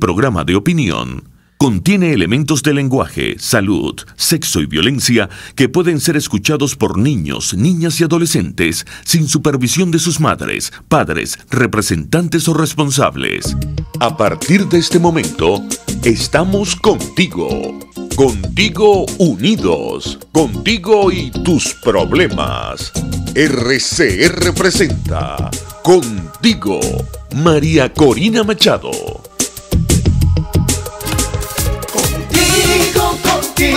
programa de opinión contiene elementos de lenguaje, salud, sexo y violencia que pueden ser escuchados por niños, niñas y adolescentes sin supervisión de sus madres, padres, representantes o responsables. A partir de este momento, estamos contigo. Contigo unidos. Contigo y tus problemas. RCR presenta Contigo, María Corina Machado. Contigo,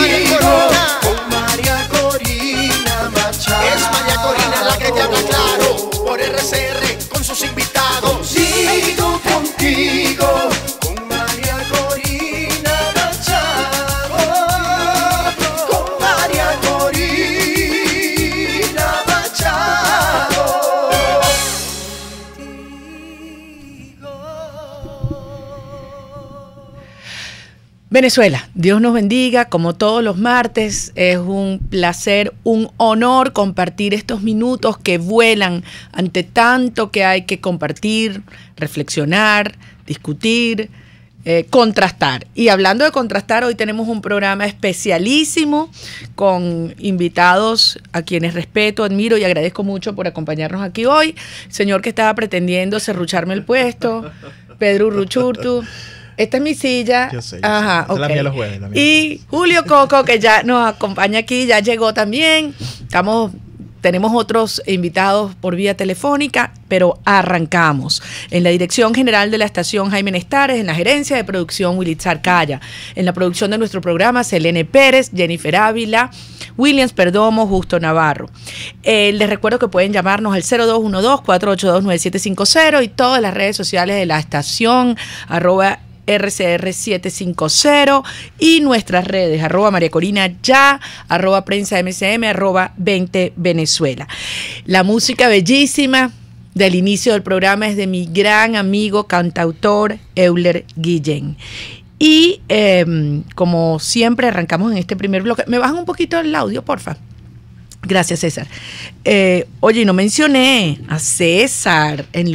con María Corina Machado. Es María Corina la que te habla claro, por RCR con sus invitados. Sigo contigo, con María Corina Machado. Con María Corina Machado. Venezuela, Dios nos bendiga, como todos los martes, es un placer, un honor compartir estos minutos que vuelan ante tanto que hay que compartir, reflexionar, discutir, contrastar. Y hablando de contrastar, hoy tenemos un programa especialísimo con invitados a quienes respeto, admiro y agradezco mucho por acompañarnos aquí hoy. Señor que estaba pretendiendo serrucharme el puesto, Pedro Urruchurtu. Esta es mi silla. Yo sé. Ajá, Okay. ok. La mía los jueves. Y Julio Coco, que ya nos acompaña aquí, ya llegó también. Tenemos otros invitados por vía telefónica, pero arrancamos. En la dirección general de la estación, Jaime Nestares; en la gerencia de producción, Willitzar Calla; en la producción de nuestro programa, Selene Pérez, Jennifer Ávila, Williams Perdomo, Justo Navarro. Les recuerdo que pueden llamarnos al 0212-482-9750 y todas las redes sociales de la estación, @RCR750 y nuestras redes, @María Corina Ya, @Prensa MCM, @20 Venezuela. La música bellísima del inicio del programa es de mi gran amigo cantautor Euler Guillén. Y como siempre arrancamos en este primer bloque. ¿Me bajan un poquito el audio, porfa? Gracias, César. Oye, no mencioné a César en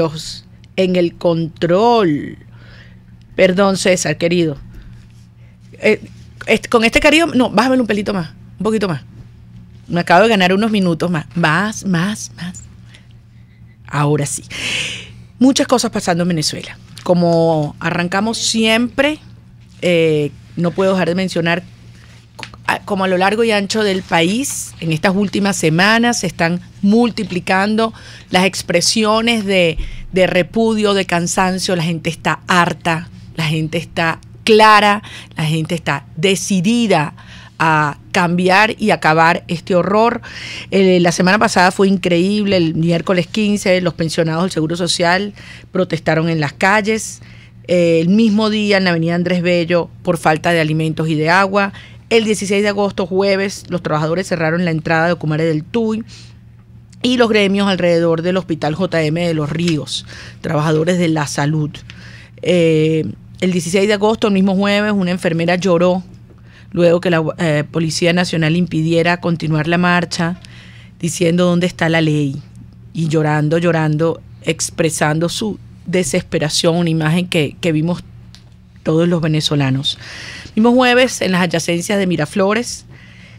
el control. Perdón, César, querido. Con este cariño, no, bájame un pelito más, un poquito más. Me acabo de ganar unos minutos más. Más. Ahora sí. Muchas cosas pasando en Venezuela. Como arrancamos siempre, no puedo dejar de mencionar, como a lo largo y ancho del país, en estas últimas semanas se están multiplicando las expresiones de repudio, de cansancio. La gente está harta. La gente está clara, la gente está decidida a cambiar y acabar este horror. La semana pasada fue increíble, el miércoles 15, los pensionados del Seguro Social protestaron en las calles. El mismo día en la avenida Andrés Bello por falta de alimentos y de agua. El 16 de agosto, jueves, los trabajadores cerraron la entrada de Ocumare del Tuy y los gremios alrededor del Hospital JM de Los Ríos, trabajadores de la salud. El 16 de agosto, el mismo jueves, una enfermera lloró luego que la Policía Nacional impidiera continuar la marcha, diciendo dónde está la ley, y llorando, expresando su desesperación, una imagen que vimos todos los venezolanos. Mismo jueves, en las adyacencias de Miraflores,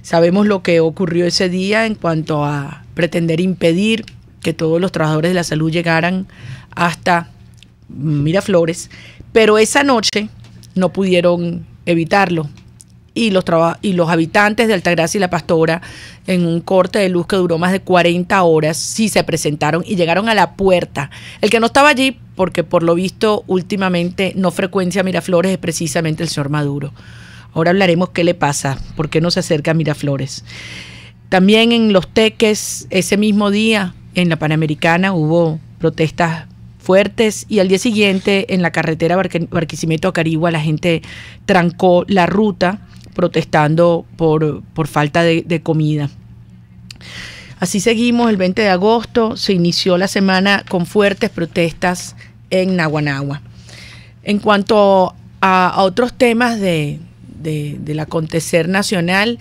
sabemos lo que ocurrió ese día en cuanto a pretender impedir que todos los trabajadores de la salud llegaran hasta Miraflores, pero esa noche no pudieron evitarlo y los habitantes de Altagracia y La Pastora, en un corte de luz que duró más de 40 horas, sí se presentaron y llegaron a la puerta. El que no estaba allí, porque por lo visto últimamente no frecuencia Miraflores, es precisamente el señor Maduro. Ahora hablaremos qué le pasa, por qué no se acerca a Miraflores. También en Los Teques, ese mismo día, en la Panamericana, hubo protestas fuertes, y al día siguiente en la carretera Barquisimeto-Acarigua la gente trancó la ruta protestando por falta de comida. Así seguimos. El 20 de agosto se inició la semana con fuertes protestas en Naguanagua. En cuanto a otros temas del acontecer nacional,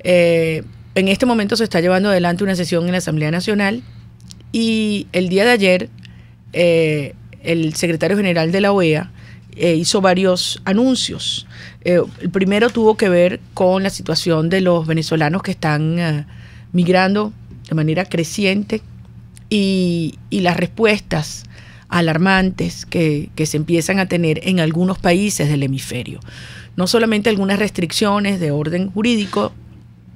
en este momento se está llevando adelante una sesión en la Asamblea Nacional, y el día de ayer el secretario general de la OEA hizo varios anuncios. El primero tuvo que ver con la situación de los venezolanos que están migrando de manera creciente y las respuestas alarmantes que se empiezan a tener en algunos países del hemisferio. No solamente algunas restricciones de orden jurídico,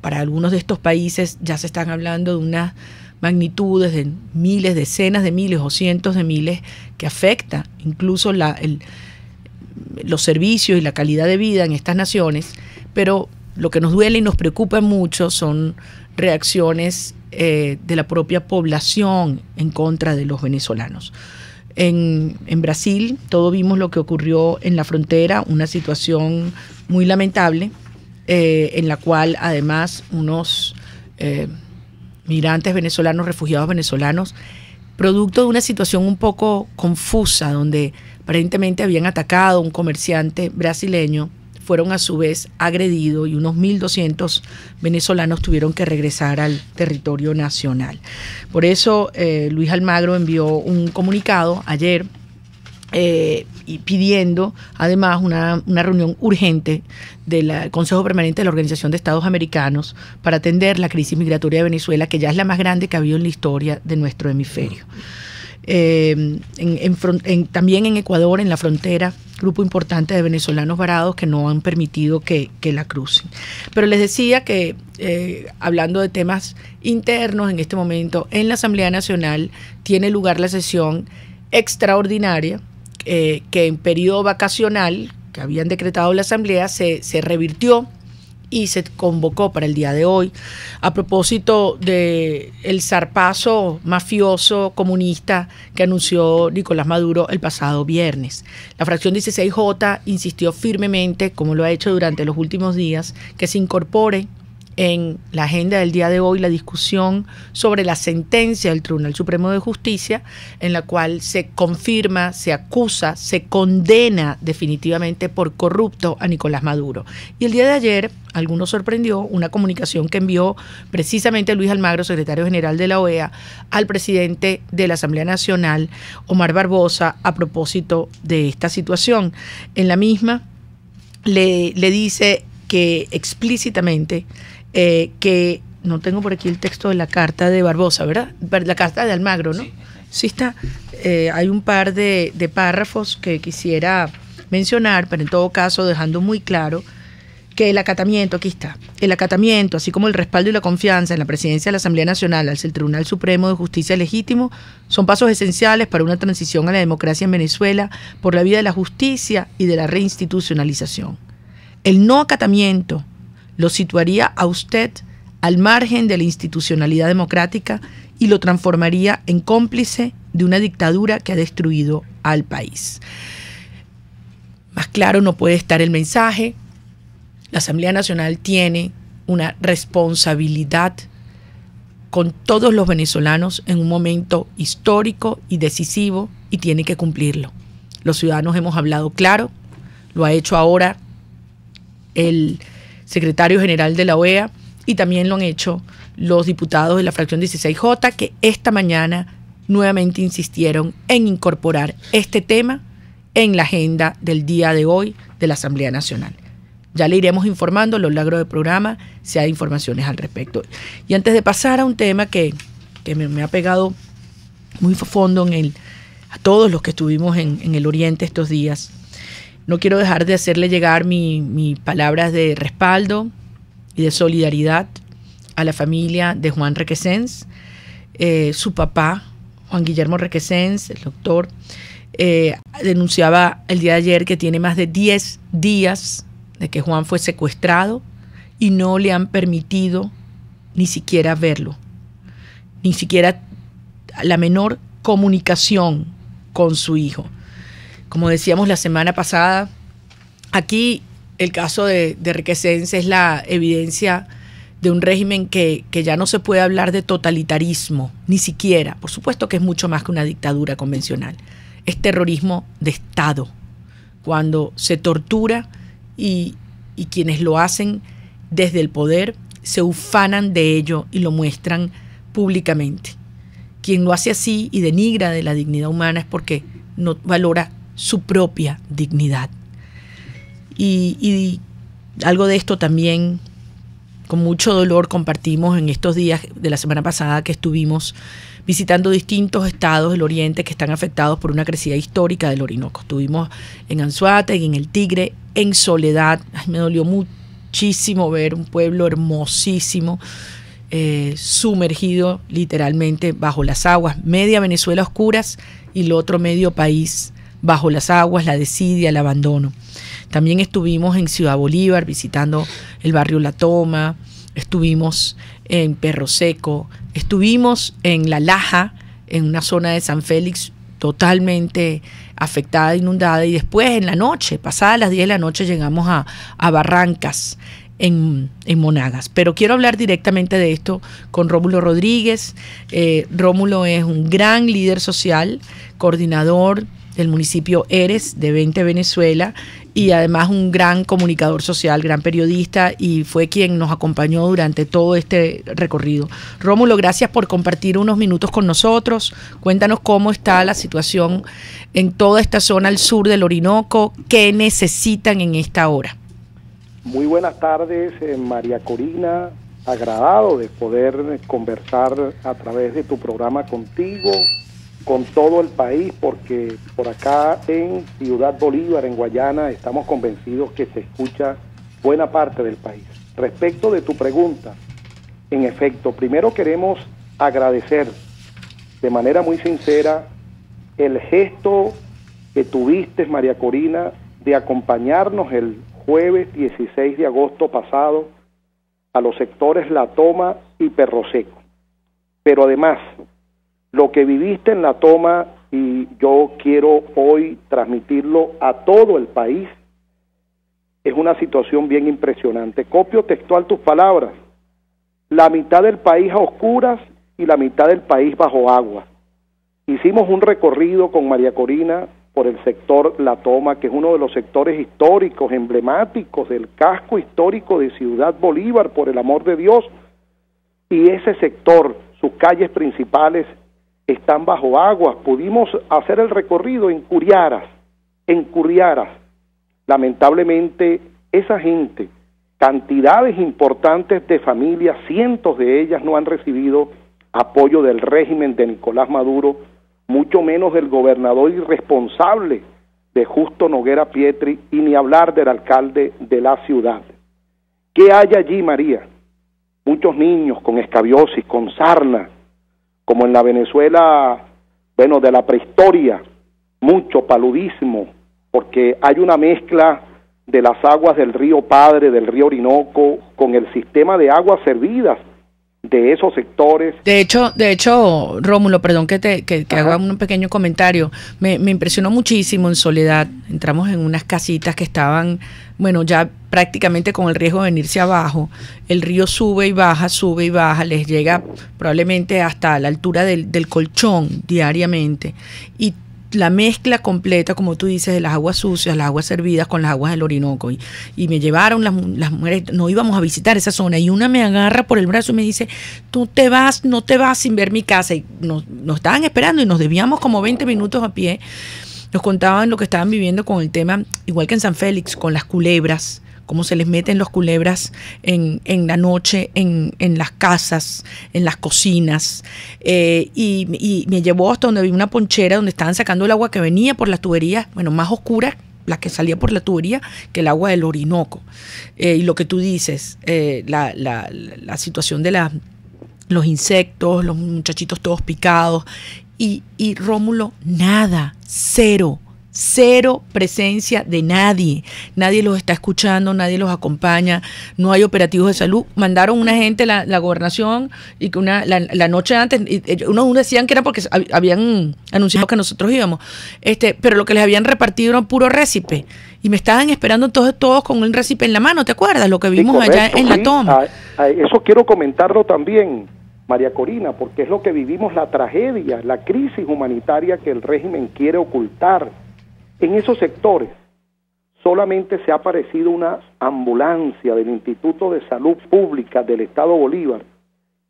para algunos de estos países ya se están hablando de unas magnitudes de miles, decenas de miles o cientos de miles que afecta incluso los servicios y la calidad de vida en estas naciones, pero lo que nos duele y nos preocupa mucho son reacciones de la propia población en contra de los venezolanos. En Brasil, todos vimos lo que ocurrió en la frontera, una situación muy lamentable, en la cual además unos migrantes venezolanos, refugiados venezolanos, producto de una situación un poco confusa, donde aparentemente habían atacado a un comerciante brasileño, fueron a su vez agredidos y unos 1.200 venezolanos tuvieron que regresar al territorio nacional. Por eso Luis Almagro envió un comunicado ayer y pidiendo además una reunión urgente del Consejo Permanente de la Organización de Estados Americanos para atender la crisis migratoria de Venezuela, que ya es la más grande que ha habido en la historia de nuestro hemisferio. También en Ecuador, en la frontera, grupo importante de venezolanos varados que no han permitido que la crucen. Pero les decía que, hablando de temas internos en este momento, en la Asamblea Nacional tiene lugar la sesión extraordinaria que en periodo vacacional que habían decretado la Asamblea se revirtió y se convocó para el día de hoy a propósito de el zarpazo mafioso comunista que anunció Nicolás Maduro el pasado viernes. La fracción 16J insistió firmemente, como lo ha hecho durante los últimos días, que se incorpore en la agenda del día de hoy la discusión sobre la sentencia del Tribunal Supremo de Justicia, en la cual se confirma, se acusa, se condena definitivamente por corrupto a Nicolás Maduro. Y el día de ayer, algunos sorprendió una comunicación que envió precisamente Luis Almagro, secretario general de la OEA, al presidente de la Asamblea Nacional, Omar Barbosa, a propósito de esta situación. En la misma le dice que explícitamente que no tengo por aquí el texto de la carta de Barbosa, ¿verdad? La carta de Almagro, ¿no? Sí está. Hay un par de párrafos que quisiera mencionar, pero en todo caso dejando muy claro que el acatamiento, aquí está, el acatamiento, así como el respaldo y la confianza en la presidencia de la Asamblea Nacional hacia el Tribunal Supremo de Justicia legítimo son pasos esenciales para una transición a la democracia en Venezuela por la vía de la justicia y de la reinstitucionalización. El no acatamiento lo situaría a usted al margen de la institucionalidad democrática y lo transformaría en cómplice de una dictadura que ha destruido al país. Más claro no puede estar el mensaje. La Asamblea Nacional tiene una responsabilidad con todos los venezolanos en un momento histórico y decisivo y tiene que cumplirlo. Los ciudadanos hemos hablado claro, lo ha hecho ahora el secretario general de la OEA y también lo han hecho los diputados de la fracción 16J, que esta mañana nuevamente insistieron en incorporar este tema en la agenda del día de hoy de la Asamblea Nacional. Ya le iremos informando a lo largo del programa si hay informaciones al respecto. Y antes de pasar a un tema que me ha pegado muy fondo a todos los que estuvimos en el Oriente estos días, no quiero dejar de hacerle llegar mis palabras de respaldo y de solidaridad a la familia de Juan Requesens. Su papá, Juan Guillermo Requesens, el doctor, denunciaba el día de ayer que tiene más de 10 días de que Juan fue secuestrado y no le han permitido ni siquiera verlo, ni siquiera la menor comunicación con su hijo. Como decíamos la semana pasada, aquí el caso de Requesens es la evidencia de un régimen que ya no se puede hablar de totalitarismo, ni siquiera. Por supuesto que es mucho más que una dictadura convencional. Es terrorismo de Estado, cuando se tortura y quienes lo hacen desde el poder se ufanan de ello y lo muestran públicamente. Quien lo hace así y denigra de la dignidad humana es porque no valora su propia dignidad. Y algo de esto también, con mucho dolor, compartimos en estos días de la semana pasada que estuvimos visitando distintos estados del oriente que están afectados por una crecida histórica del Orinoco. Estuvimos en Anzoátegui, en El Tigre, en Soledad. Ay, me dolió muchísimo ver un pueblo hermosísimo, sumergido literalmente bajo las aguas, media Venezuela a oscuras y el otro medio país bajo las aguas, la desidia, el abandono. También estuvimos en Ciudad Bolívar visitando el barrio La Toma, estuvimos en Perro Seco, estuvimos en La Laja, en una zona de San Félix totalmente afectada, inundada, y después en la noche, pasadas las 10 de la noche, llegamos a Barrancas, en Monagas. Pero quiero hablar directamente de esto con Rómulo Rodríguez. Rómulo es un gran líder social, coordinador del municipio Eres de 20 Venezuela, y además un gran comunicador social, gran periodista, y fue quien nos acompañó durante todo este recorrido. Rómulo, gracias por compartir unos minutos con nosotros. Cuéntanos cómo está la situación en toda esta zona al sur del Orinoco, qué necesitan en esta hora. Muy buenas tardes, María Corina, agradado de poder conversar a través de tu programa contigo, con todo el país, porque por acá en Ciudad Bolívar, en Guayana, estamos convencidos que se escucha buena parte del país. Respecto de tu pregunta, en efecto, primero queremos agradecer de manera muy sincera el gesto que tuviste, María Corina, de acompañarnos el jueves 16 de agosto pasado a los sectores La Toma y Perro Seco. Pero además, lo que viviste en La Toma, y yo quiero hoy transmitirlo a todo el país, es una situación bien impresionante. Copio textual tus palabras: la mitad del país a oscuras y la mitad del país bajo agua. Hicimos un recorrido con María Corina por el sector La Toma, que es uno de los sectores históricos, emblemáticos del casco histórico de Ciudad Bolívar, por el amor de Dios, y ese sector, sus calles principales, están bajo agua. Pudimos hacer el recorrido en Curiaras. Lamentablemente, esa gente, cantidades importantes de familias, cientos de ellas no han recibido apoyo del régimen de Nicolás Maduro, mucho menos del gobernador irresponsable de Justo Noguera Pietri, y ni hablar del alcalde de la ciudad. ¿Qué hay allí, María? Muchos niños con escabiosis, con sarna, como en la Venezuela, bueno, de la prehistoria, mucho paludismo, porque hay una mezcla de las aguas del río Padre, del río Orinoco, con el sistema de aguas servidas de esos sectores. De hecho, Rómulo, perdón que haga un pequeño comentario. Me impresionó muchísimo en Soledad. Entramos en unas casitas que estaban, bueno, ya prácticamente con el riesgo de venirse abajo. El río sube y baja, les llega probablemente hasta la altura del colchón diariamente. Y la mezcla completa, como tú dices, de las aguas sucias, las aguas servidas con las aguas del Orinoco. Y me llevaron las mujeres, no íbamos a visitar esa zona, y una me agarra por el brazo y me dice: no te vas sin ver mi casa. Y nos estaban esperando y nos debíamos como 20 minutos a pie. Nos contaban lo que estaban viviendo con el tema, igual que en San Félix, con las culebras, cómo se les meten los culebras en la noche, en las casas, en las cocinas, y me llevó hasta donde había una ponchera donde estaban sacando el agua que venía por las tuberías, bueno, más oscura la que salía por la tubería que el agua del Orinoco. Y lo que tú dices, la situación de los insectos, los muchachitos todos picados, y Rómulo, nada, cero presencia de nadie los está escuchando, nadie los acompaña, no hay operativos de salud. Mandaron una gente, la gobernación, y que la noche antes, unos decían que era porque habían anunciado que nosotros íbamos, pero lo que les habían repartido era puro récipe, y me estaban esperando todos con un récipe en la mano. ¿Te acuerdas lo que vimos allá en La Toma? Eso quiero comentarlo también, María Corina, porque es lo que vivimos, la tragedia, la crisis humanitaria que el régimen quiere ocultar. En esos sectores solamente se ha aparecido una ambulancia del Instituto de Salud Pública del Estado Bolívar,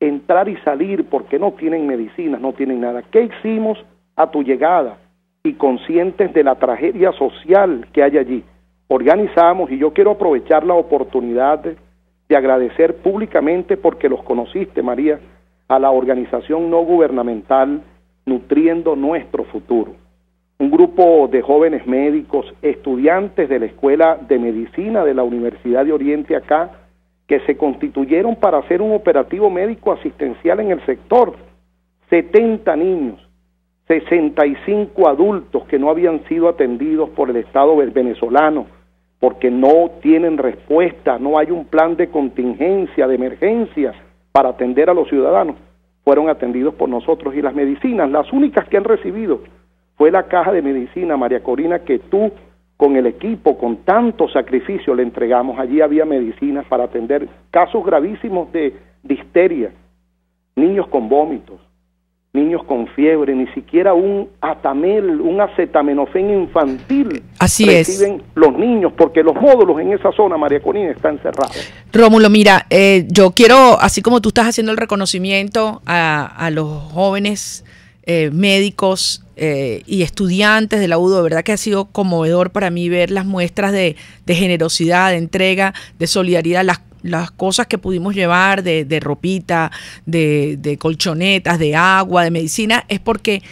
entrar y salir porque no tienen medicinas, no tienen nada. ¿Qué hicimos a tu llegada? y conscientes de la tragedia social que hay allí. Organizamos, y yo quiero aprovechar la oportunidad de agradecer públicamente, porque los conociste, María, a la organización no gubernamental Nutriendo Nuestro Futuro. Un grupo de jóvenes médicos, estudiantes de la Escuela de Medicina de la Universidad de Oriente acá, que se constituyeron para hacer un operativo médico asistencial en el sector. 70 niños, 65 adultos que no habían sido atendidos por el Estado venezolano, porque no tienen respuesta, no hay un plan de contingencia, de emergencia para atender a los ciudadanos, fueron atendidos por nosotros. Y las medicinas, las únicas que han recibido, fue la caja de medicina, María Corina, que tú, con el equipo, con tanto sacrificio, le entregamos. Allí había medicinas para atender casos gravísimos de histeria, niños con vómitos, niños con fiebre, ni siquiera un atamel, un acetaminofén infantil Así reciben los niños, porque los módulos en esa zona, María Corina, están cerrados. Rómulo, mira, yo quiero, así como tú estás haciendo el reconocimiento a los jóvenes médicos y estudiantes de la UDO, de verdad que ha sido conmovedor para mí ver las muestras de generosidad, de entrega, de solidaridad, las cosas que pudimos llevar de ropita, de colchonetas, de agua, de medicina, es porque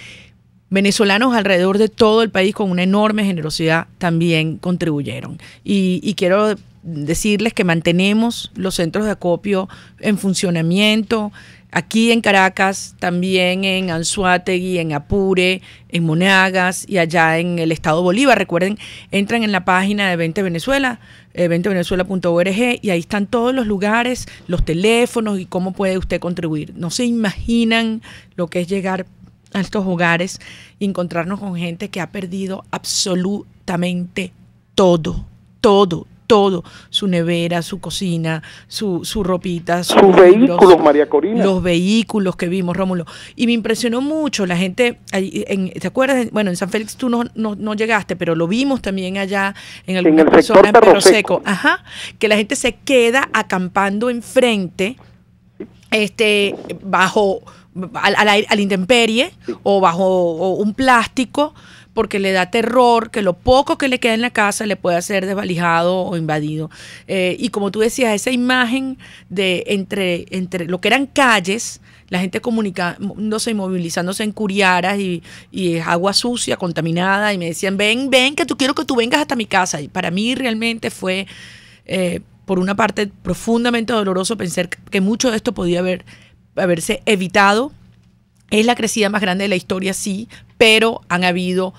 venezolanos alrededor de todo el país con una enorme generosidad también contribuyeron. Y quiero decirles que mantenemos los centros de acopio en funcionamiento, aquí en Caracas, también en Anzoátegui, en Apure, en Monagas y allá en el estado Bolívar. Recuerden, entran en la página de 20 Venezuela, 20venezuela.org, y ahí están todos los lugares, los teléfonos y cómo puede usted contribuir. No se imaginan lo que es llegar a estos hogares y encontrarnos con gente que ha perdido absolutamente todo, su nevera, su cocina, su ropita, sus vehículos, María Corina. Los vehículos que vimos, Rómulo. Y me impresionó mucho la gente, ¿te acuerdas? Bueno, en San Félix tú no llegaste, pero lo vimos también allá en alguna zona en Perro Seco. Ajá, que la gente se queda acampando enfrente, bajo al intemperie, sí, o bajo un plástico, porque le da terror que lo poco que le queda en la casa le pueda ser desvalijado o invadido. Y como tú decías, esa imagen de entre lo que eran calles, la gente comunicándose y movilizándose en curiaras y agua sucia, contaminada, y me decían, ven, que quiero que tú vengas hasta mi casa. Y para mí realmente fue, por una parte, profundamente doloroso pensar que mucho de esto podía haberse evitado. Es la crecida más grande de la historia, sí, pero han habido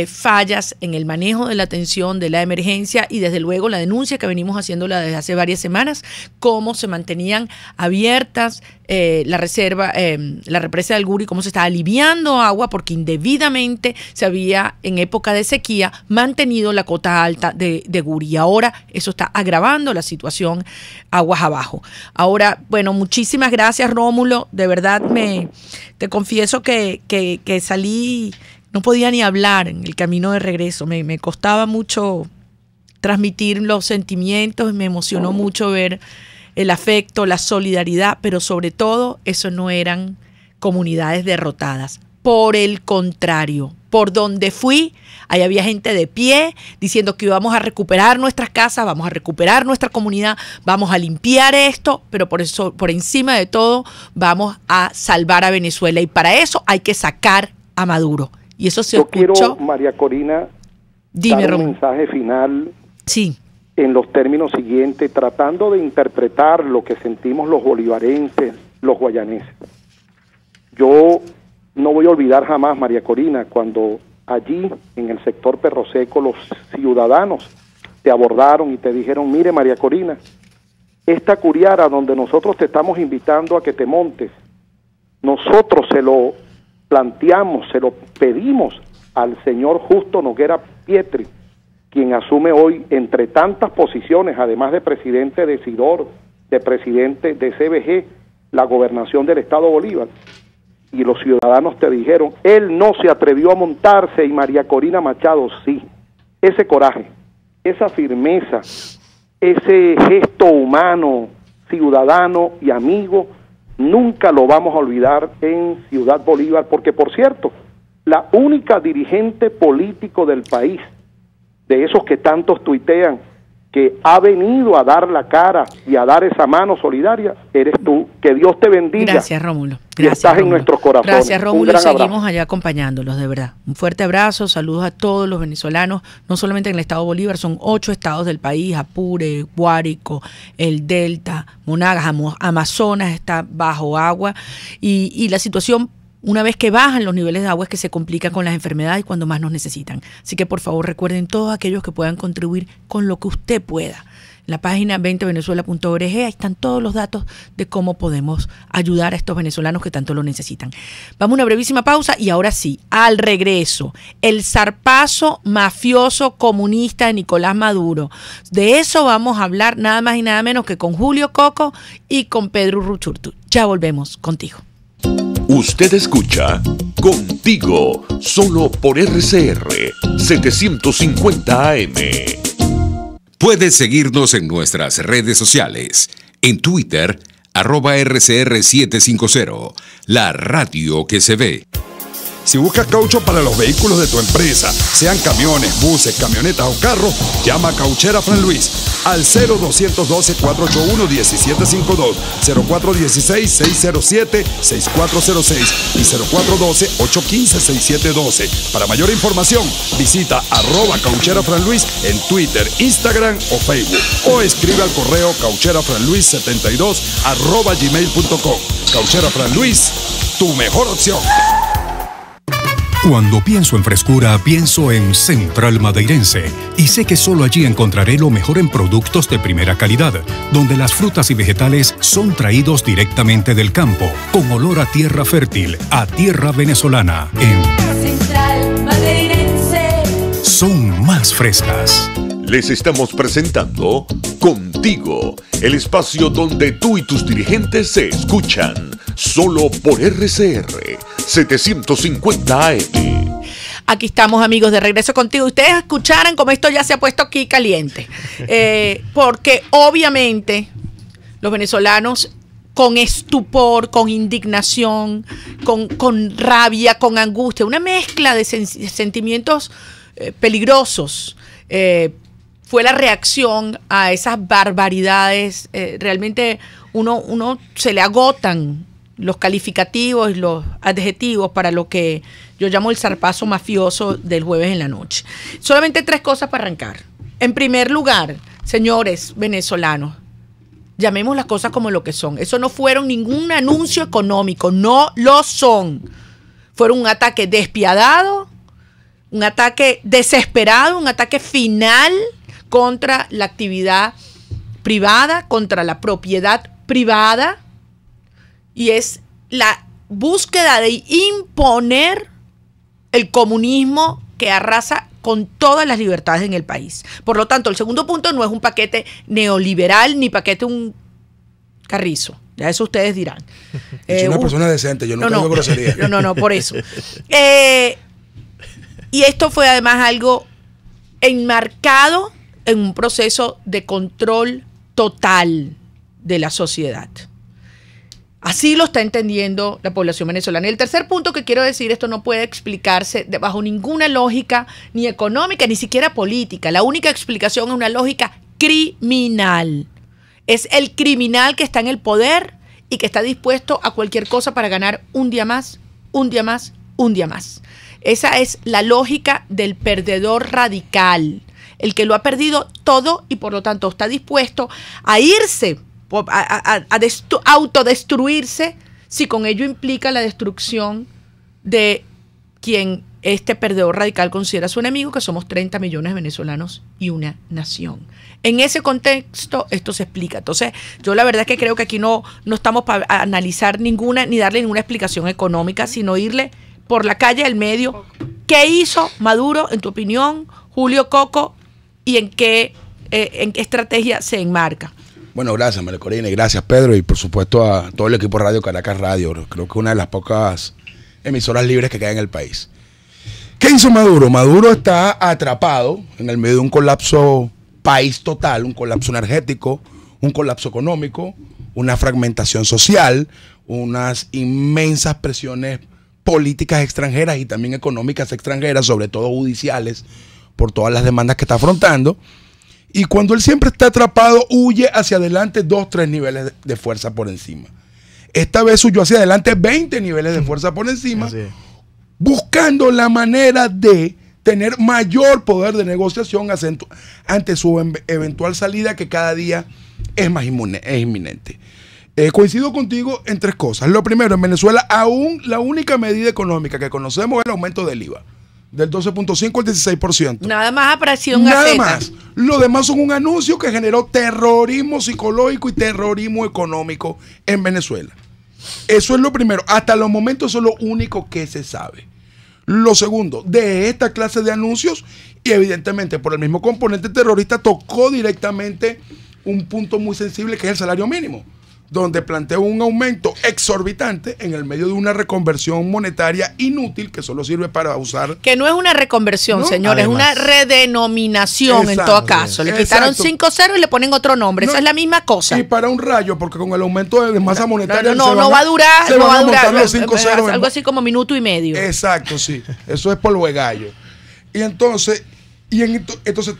fallas en el manejo de la atención, de la emergencia, y desde luego la denuncia que venimos haciéndola desde hace varias semanas, cómo se mantenían abiertas la represa del Guri, cómo se estaba aliviando agua porque indebidamente se había, en época de sequía, mantenido la cota alta de Guri. Ahora eso está agravando la situación aguas abajo. Ahora, bueno, muchísimas gracias, Rómulo. De verdad te confieso que salí, no podía ni hablar en el camino de regreso. Me costaba mucho transmitir los sentimientos, me emocionó mucho ver el afecto, la solidaridad, pero sobre todo, eso no eran comunidades derrotadas. Por el contrario, por donde fui, ahí había gente de pie diciendo que íbamos a recuperar nuestras casas, vamos a recuperar nuestra comunidad, vamos a limpiar esto, pero por encima de todo, vamos a salvar a Venezuela. Y para eso hay que sacar a Maduro. Y eso se escuchó. Yo quiero, María Corina, dar un mensaje final, sí, en los términos siguientes, tratando de interpretar lo que sentimos los bolivarenses, los guayaneses. Yo no voy a olvidar jamás, María Corina, cuando allí, en el sector Perro Seco, los ciudadanos te abordaron y te dijeron, mire, María Corina, esta curiara donde nosotros te estamos invitando a que te montes, nosotros se lo planteamos, se lo pedimos al señor Justo Noguera Pietri, quien asume hoy, entre tantas posiciones, además de presidente de SIDOR, de presidente de CBG, la gobernación del estado Bolívar. Y los ciudadanos te dijeron, él no se atrevió a montarse, y María Corina Machado sí. Ese coraje, esa firmeza, ese gesto humano, ciudadano y amigo, nunca lo vamos a olvidar en Ciudad Bolívar, porque por cierto, la única dirigente político del país, de esos que tantos tuitean, que ha venido a dar la cara y a dar esa mano solidaria, eres tú. Que Dios te bendiga. Gracias, Rómulo. Y estás en nuestros corazones. Gracias, Rómulo. Un Y gran seguimos abrazo. allá acompañándolos, de verdad. Un fuerte abrazo, saludos a todos los venezolanos, no solamente en el estado Bolívar, son 8 estados del país: Apure, Guárico, el Delta, Monagas, Amazonas está bajo agua. Y la situación, una vez que bajan los niveles de agua, es que se complica con las enfermedades cuando más nos necesitan. Así que por favor recuerden todos aquellos que puedan contribuir con lo que usted pueda. En la página 20venezuela.org, ahí están todos los datos de cómo podemos ayudar a estos venezolanos que tanto lo necesitan. Vamos a una brevísima pausa y ahora sí, al regreso, el zarpazo mafioso comunista de Nicolás Maduro. De eso vamos a hablar nada más y nada menos que con Julio Coco y con Pedro Ruchurtu. Ya volvemos contigo. Usted escucha Contigo, solo por RCR 750 AM. Puedes seguirnos en nuestras redes sociales. En Twitter, @RCR750, la radio que se ve. Si buscas caucho para los vehículos de tu empresa, sean camiones, buses, camionetas o carros, llama a Cauchera Fran Luis al 0212-481-1752, 0416-607-6406 y 0412-815-6712. Para mayor información, visita @Cauchera Fran Luis en Twitter, Instagram o Facebook, o escribe al correo caucherafranluis72@gmail.com. Cauchera Fran Luis, tu mejor opción. Cuando pienso en frescura, pienso en Central Madeirense. Y sé que solo allí encontraré lo mejor en productos de primera calidad, donde las frutas y vegetales son traídos directamente del campo, con olor a tierra fértil, a tierra venezolana. Central Madeirense. Son más frescas. Les estamos presentando Contigo, el espacio donde tú y tus dirigentes se escuchan, solo por RCR 750 AM. Aquí estamos, amigos, de regreso contigo. Ustedes escucharan cómo esto ya se ha puesto aquí caliente. Porque obviamente los venezolanos, con estupor, con indignación, con rabia, con angustia, una mezcla de sentimientos peligrosos, fue la reacción a esas barbaridades. Realmente uno se le agotan los calificativos y los adjetivos para lo que yo llamo el zarpazo mafioso del jueves en la noche. Solamente 3 cosas para arrancar. En primer lugar, señores venezolanos, llamemos las cosas como lo que son. Eso no fueron ningún anuncio económico, no lo son. Fueron un ataque despiadado, un ataque desesperado, un ataque final contra la actividad privada, contra la propiedad privada, y es la búsqueda de imponer el comunismo que arrasa con todas las libertades en el país. Por lo tanto, el segundo punto no es un paquete neoliberal ni paquete un Carrizo. Ya eso ustedes dirán. Es una persona decente, yo nunca digo grosería. No, por eso. Y esto fue además algo enmarcado en un proceso de control total de la sociedad. Así lo está entendiendo la población venezolana. Y el tercer punto que quiero decir, esto no puede explicarse bajo ninguna lógica, ni económica, ni siquiera política. La única explicación es una lógica criminal. Es el criminal que está en el poder y que está dispuesto a cualquier cosa para ganar un día más, un día más, un día más. Esa es la lógica del perdedor radical, el que lo ha perdido todo y por lo tanto está dispuesto a irse, a autodestruirse, si con ello implica la destrucción de quien este perdedor radical considera su enemigo, que somos 30 millones de venezolanos y una nación. En ese contexto esto se explica. Entonces, yo la verdad es que creo que aquí no estamos para analizar ninguna, ni darle ninguna explicación económica, sino irle por la calle al medio. ¿Qué hizo Maduro, en tu opinión, Julio Coco, y en qué estrategia se enmarca? Bueno, gracias, María Corina, y gracias, Pedro, y por supuesto a todo el equipo de Radio Caracas Radio. Creo que una de las pocas emisoras libres que queda en el país. ¿Qué hizo Maduro? Maduro está atrapado en el medio de un colapso país total, un colapso energético, un colapso económico, una fragmentación social, unas inmensas presiones políticas extranjeras y también económicas extranjeras, sobre todo judiciales, por todas las demandas que está afrontando. Y cuando él siempre está atrapado, huye hacia adelante 2-3 niveles de fuerza por encima. Esta vez huyó hacia adelante 20 niveles de fuerza por encima, buscando la manera de tener mayor poder de negociación ante su eventual salida, que cada día es más inminente. Coincido contigo en 3 cosas. Lo primero, en Venezuela aún la única medida económica que conocemos es el aumento del IVA, del 12.5 al 16%. Nada más apareció en Nada Gaceta. más. Lo demás son un anuncio que generó terrorismo psicológico y terrorismo económico en Venezuela. Eso es lo primero. Hasta los momentos eso es lo único que se sabe. Lo segundo, de esta clase de anuncios, y evidentemente por el mismo componente terrorista, tocó directamente un punto muy sensible, que es el salario mínimo, donde planteó un aumento exorbitante en el medio de una reconversión monetaria inútil que solo sirve para usar. Que no es una reconversión, ¿No? señores, es una redenominación. Exacto, en todo caso. Le quitaron 5 ceros y le ponen otro nombre. Esa es la misma cosa. Y para un rayo, porque con el aumento de masa monetaria No va a durar. se No van va a montar durar. los 5 ceros. Algo así como minuto y medio. Exacto, sí. Eso es polvo de gallo. Y entonces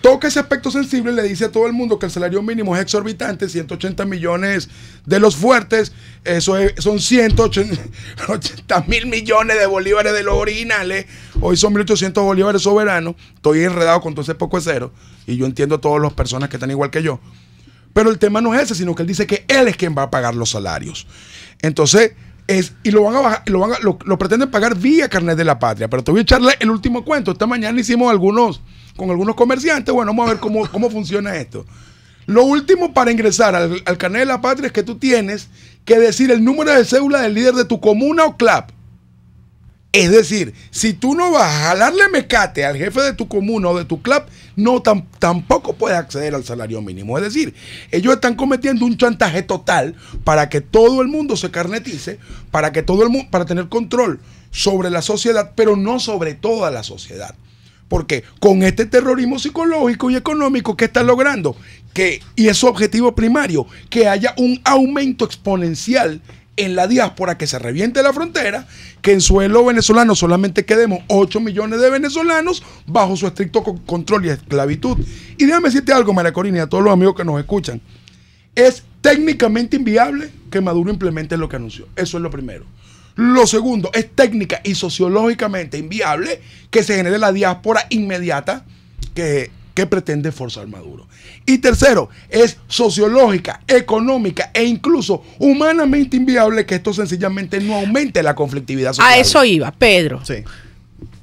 toca ese aspecto sensible y le dice a todo el mundo que el salario mínimo es exorbitante, 180 millones de los fuertes, son 180 mil millones de bolívares de los originales, hoy son 1.800 bolívares soberanos. Estoy enredado con todo ese poco de cero y yo entiendo a todas las personas que están igual que yo. Pero el tema no es ese, sino que él dice que él es quien va a pagar los salarios. Entonces, lo van a bajar, lo pretenden pagar vía carnet de la patria. Pero te voy a echarle el último cuento. Esta mañana hicimos con algunos comerciantes. Bueno, vamos a ver cómo funciona esto. Lo último para ingresar al carnet de la patria es que tú tienes que decir el número de cédula del líder de tu comuna o CLAP. Es decir, si tú no vas a jalarle mecate al jefe de tu comuna o de tu CLAP, tampoco puedes acceder al salario mínimo. Es decir, ellos están cometiendo un chantaje total para que todo el mundo se carnetice, para tener control sobre la sociedad, pero no sobre toda la sociedad. Porque con este terrorismo psicológico y económico, ¿qué están logrando? Y es su objetivo primario, que haya un aumento exponencial en la diáspora, que se reviente la frontera, que en suelo venezolano solamente quedemos 8 millones de venezolanos bajo su estricto control y esclavitud. Y déjame decirte algo, María Corina, y a todos los amigos que nos escuchan. Es técnicamente inviable que Maduro implemente lo que anunció. Eso es lo primero. Lo segundo, es técnica y sociológicamente inviable que se genere la diáspora inmediata que pretende forzar Maduro. Y tercero, es sociológica, económica e incluso humanamente inviable que esto sencillamente no aumente la conflictividad social. A eso iba, Pedro. Sí.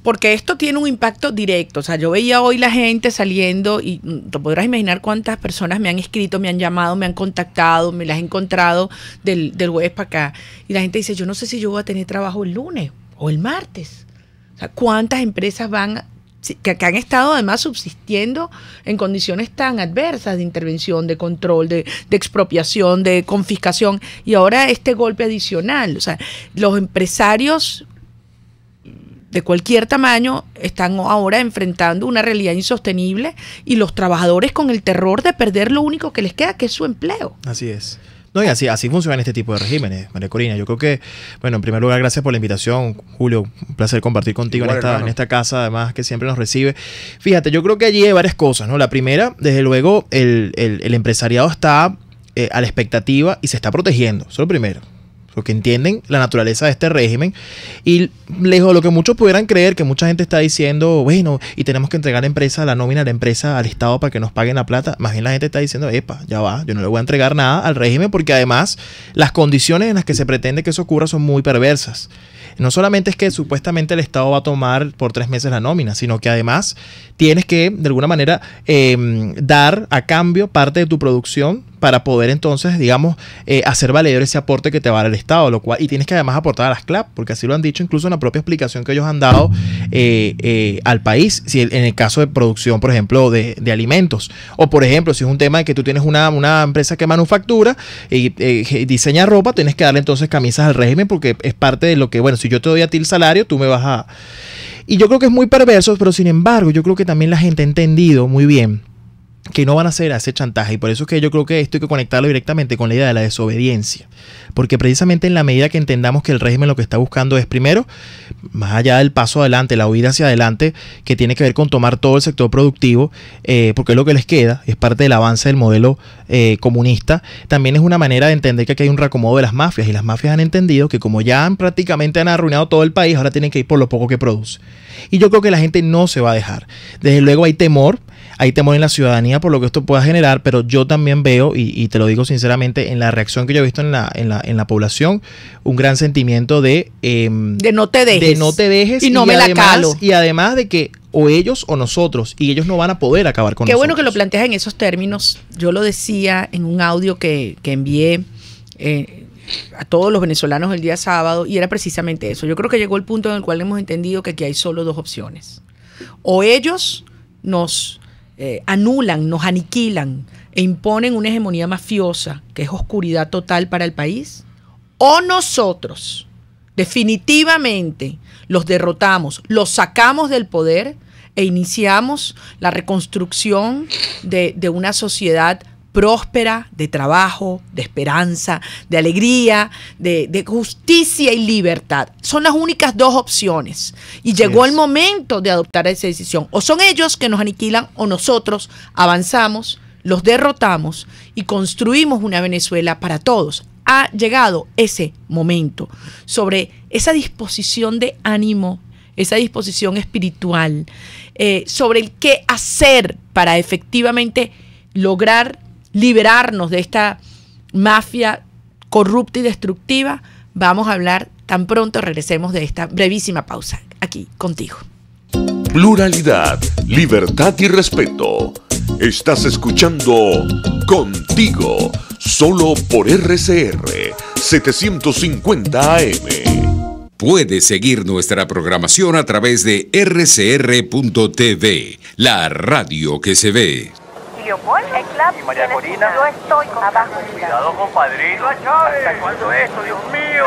Porque esto tiene un impacto directo. O sea, yo veía hoy la gente saliendo y te podrás imaginar cuántas personas me han escrito, me han llamado, me han contactado, me las he encontrado del jueves para acá. Y la gente dice, yo no sé si yo voy a tener trabajo el lunes o el martes. O sea, ¿cuántas empresas que han estado además subsistiendo en condiciones tan adversas de intervención, de control, de expropiación, de confiscación, y ahora este golpe adicional? O sea, los empresarios de cualquier tamaño están ahora enfrentando una realidad insostenible y los trabajadores con el terror de perder lo único que les queda, que es su empleo. Así es. No, y así funcionan este tipo de regímenes, María Corina. Yo creo que, bueno, en primer lugar, gracias por la invitación, Julio. Un placer compartir contigo en esta casa, además, que siempre nos recibe. Fíjate, yo creo que allí hay varias cosas, ¿no? La primera, desde luego, el empresariado está a la expectativa y se está protegiendo. Eso es lo primero. Porque entienden la naturaleza de este régimen y lejos de lo que muchos pudieran creer, que mucha gente está diciendo, bueno, y tenemos que entregar la nómina de la empresa al Estado para que nos paguen la plata. Más bien la gente está diciendo, epa, ya va, yo no le voy a entregar nada al régimen, porque además las condiciones en las que se pretende que eso ocurra son muy perversas. No solamente es que supuestamente el Estado va a tomar por 3 meses la nómina, sino que además tienes que, de alguna manera, dar a cambio parte de tu producción para poder entonces, digamos, hacer valer ese aporte que te va a dar el Estado, y tienes que además aportar a las CLAP, porque así lo han dicho incluso en la propia explicación que ellos han dado al país, si en el caso de producción, por ejemplo, de alimentos, o por ejemplo, si es un tema de que tú tienes una empresa que manufactura y diseña ropa, tienes que darle entonces camisas al régimen, porque es parte de lo que, bueno, si yo te doy a ti el salario, tú me vas a... Y yo creo que es muy perverso, pero sin embargo, yo creo que también la gente ha entendido muy bien que no van a hacer ese chantaje. Y por eso es que yo creo que esto hay que conectarlo directamente con la idea de la desobediencia. Porque precisamente en la medida que entendamos que el régimen lo que está buscando es, primero, más allá del paso adelante, la huida hacia adelante, que tiene que ver con tomar todo el sector productivo, porque es lo que les queda, es parte del avance del modelo comunista, también es una manera de entender que aquí hay un reacomodo de las mafias, y las mafias han entendido que como ya prácticamente han arruinado todo el país, ahora tienen que ir por lo poco que produce. Y yo creo que la gente no se va a dejar. Desde luego hay temor en la ciudadanía por lo que esto pueda generar, pero yo también veo, y te lo digo sinceramente, en la reacción que yo he visto en la población, un gran sentimiento de no te dejes. De no te dejes. Y no me la calo. Y además de que o ellos o nosotros, y ellos no van a poder acabar con nosotros. Qué bueno que lo planteas en esos términos. Yo lo decía en un audio que envié a todos los venezolanos el día sábado, y era precisamente eso. Yo creo que llegó el punto en el cual hemos entendido que aquí hay solo dos opciones. O ellos nos anulan, nos aniquilan e imponen una hegemonía mafiosa que es oscuridad total para el país, o nosotros definitivamente los derrotamos, los sacamos del poder e iniciamos la reconstrucción de una sociedad próspera, de trabajo, de esperanza, de alegría, de justicia y libertad. Son las únicas dos opciones. Y llegó el momento de adoptar esa decisión. O son ellos que nos aniquilan, o nosotros avanzamos, los derrotamos y construimos una Venezuela para todos. Ha llegado ese momento. Sobre esa disposición de ánimo, esa disposición espiritual, sobre el qué hacer para efectivamente lograr liberarnos de esta mafia corrupta y destructiva, vamos a hablar tan pronto regresemos de esta brevísima pausa aquí contigo. Pluralidad, libertad y respeto. Estás escuchando Contigo, solo por RCR 750 AM. Puedes seguir nuestra programación a través de rcr.tv, la radio que se ve. Y María Corina, yo estoy abajo. Cuidado, compadrito. ¿Hasta cuándo esto, Dios mío?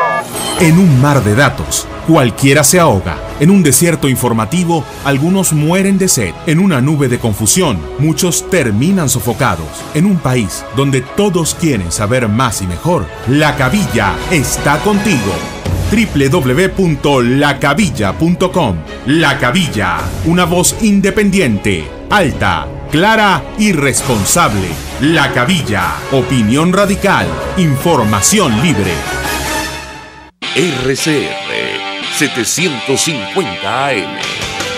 En un mar de datos, cualquiera se ahoga. En un desierto informativo, algunos mueren de sed. En una nube de confusión, muchos terminan sofocados. En un país donde todos quieren saber más y mejor, La Cabilla está contigo. www.lacabilla.com. La Cabilla, una voz independiente, alta, clara y responsable. La Cabilla, opinión radical, información libre. RCR 750 AM,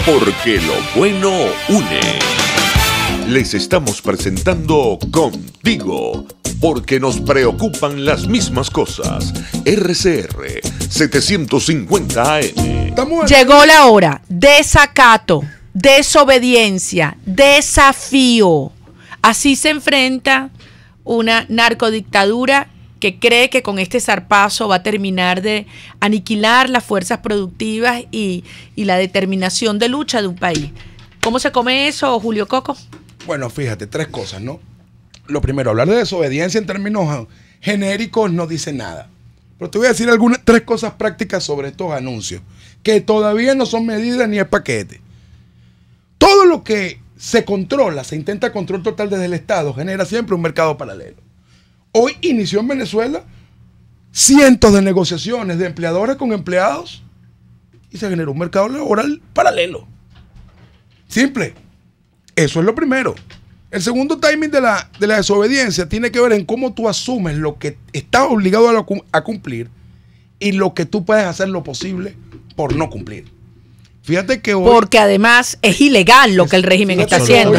porque lo bueno une. Les estamos presentando Contigo, porque nos preocupan las mismas cosas. RCR 750 AM. Llegó la hora. Desacato, desobediencia, desafío. Así se enfrenta una narcodictadura que cree que con este zarpazo va a terminar de aniquilar las fuerzas productivas y la determinación de lucha de un país. ¿Cómo se come eso, Julio Coco? Bueno, fíjate, tres cosas, ¿no? Lo primero, hablar de desobediencia en términos genéricos no dice nada. Pero te voy a decir tres cosas prácticas sobre estos anuncios, que todavía no son medidas ni es paquete. Todo lo que se controla, se intenta control total desde el Estado, genera siempre un mercado paralelo. Hoy inició en Venezuela cientos de negociaciones de empleadores con empleados y se generó un mercado laboral paralelo. Simple. Eso es lo primero. El segundo timing de la desobediencia tiene que ver en cómo tú asumes lo que estás obligado a cumplir y lo que tú puedes hacer lo posible por no cumplir. Fíjate que hoy... Porque además es ilegal lo que el régimen está haciendo.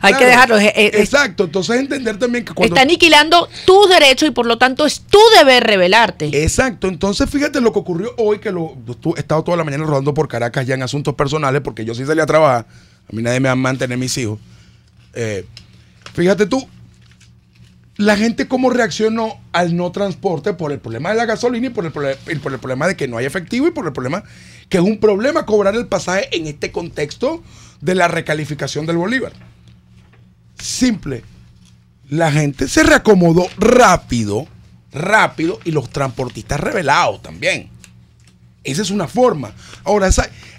Hay que dejarlo. Exacto. Entonces entender también que cuando... Está aniquilando tus derechos y por lo tanto es tu deber rebelarte. Exacto. Entonces fíjate lo que ocurrió hoy, que he estado toda la mañana rodando por Caracas ya en asuntos personales, porque yo sí salí a trabajar. A mí nadie me va a mantener mis hijos. Fíjate tú, la gente cómo reaccionó al no transporte por el problema de la gasolina y por el problema de que no hay efectivo y por el problema que es un problema cobrar el pasaje en este contexto de la recalificación del bolívar. Simple. La gente se reacomodó rápido y los transportistas rebelados también. Esa es una forma. Ahora,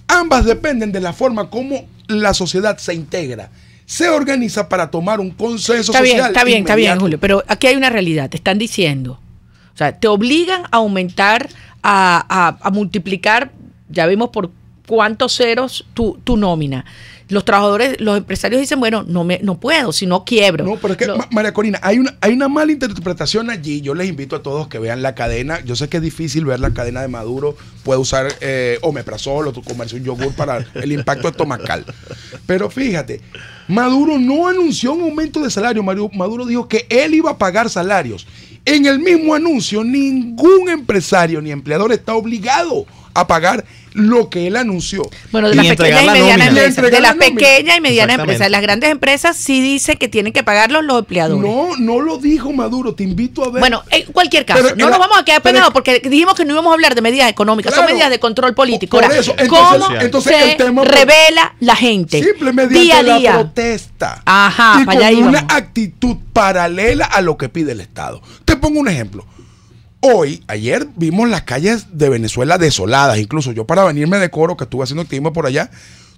ambas dependen de la forma como la sociedad se integra. se organiza para tomar un consenso Está bien, social. está bien, inmediato. Julio, pero aquí hay una realidad, te están diciendo, o sea, te obligan a aumentar, a multiplicar, ya vimos por cuántos ceros tu nómina. Los trabajadores, los empresarios dicen, bueno, no puedo, si no quiebro. No, pero es que, María Corina, hay una mala interpretación allí. Yo les invito a todos que vean la cadena. Yo sé que es difícil ver la cadena de Maduro. Puede usar omeprazol o comerse un yogur para el impacto estomacal. Pero fíjate, Maduro no anunció un aumento de salario. Maduro dijo que él iba a pagar salarios. En el mismo anuncio, ningún empresario ni empleador está obligado a pagar lo que él anunció. Bueno, de las pequeñas y medianas empresas. De las pequeñas y medianas empresas. Las grandes empresas sí dice que tienen que pagarlos los empleadores. No lo dijo Maduro, te invito a ver. Bueno, en cualquier caso, Pero no nos vamos a quedar pegados porque dijimos que no íbamos a hablar de medidas económicas, Claro, son medidas de control político. por Ahora, eso, ¿cómo entonces se el tema revela la gente? Simple, mediante día a la día. protesta. Ajá, y para con allá una íbamos. actitud paralela a lo que pide el Estado. Te pongo un ejemplo. Ayer vimos las calles de Venezuela desoladas. Incluso yo, para venirme de Coro, que estuve haciendo activismo por allá,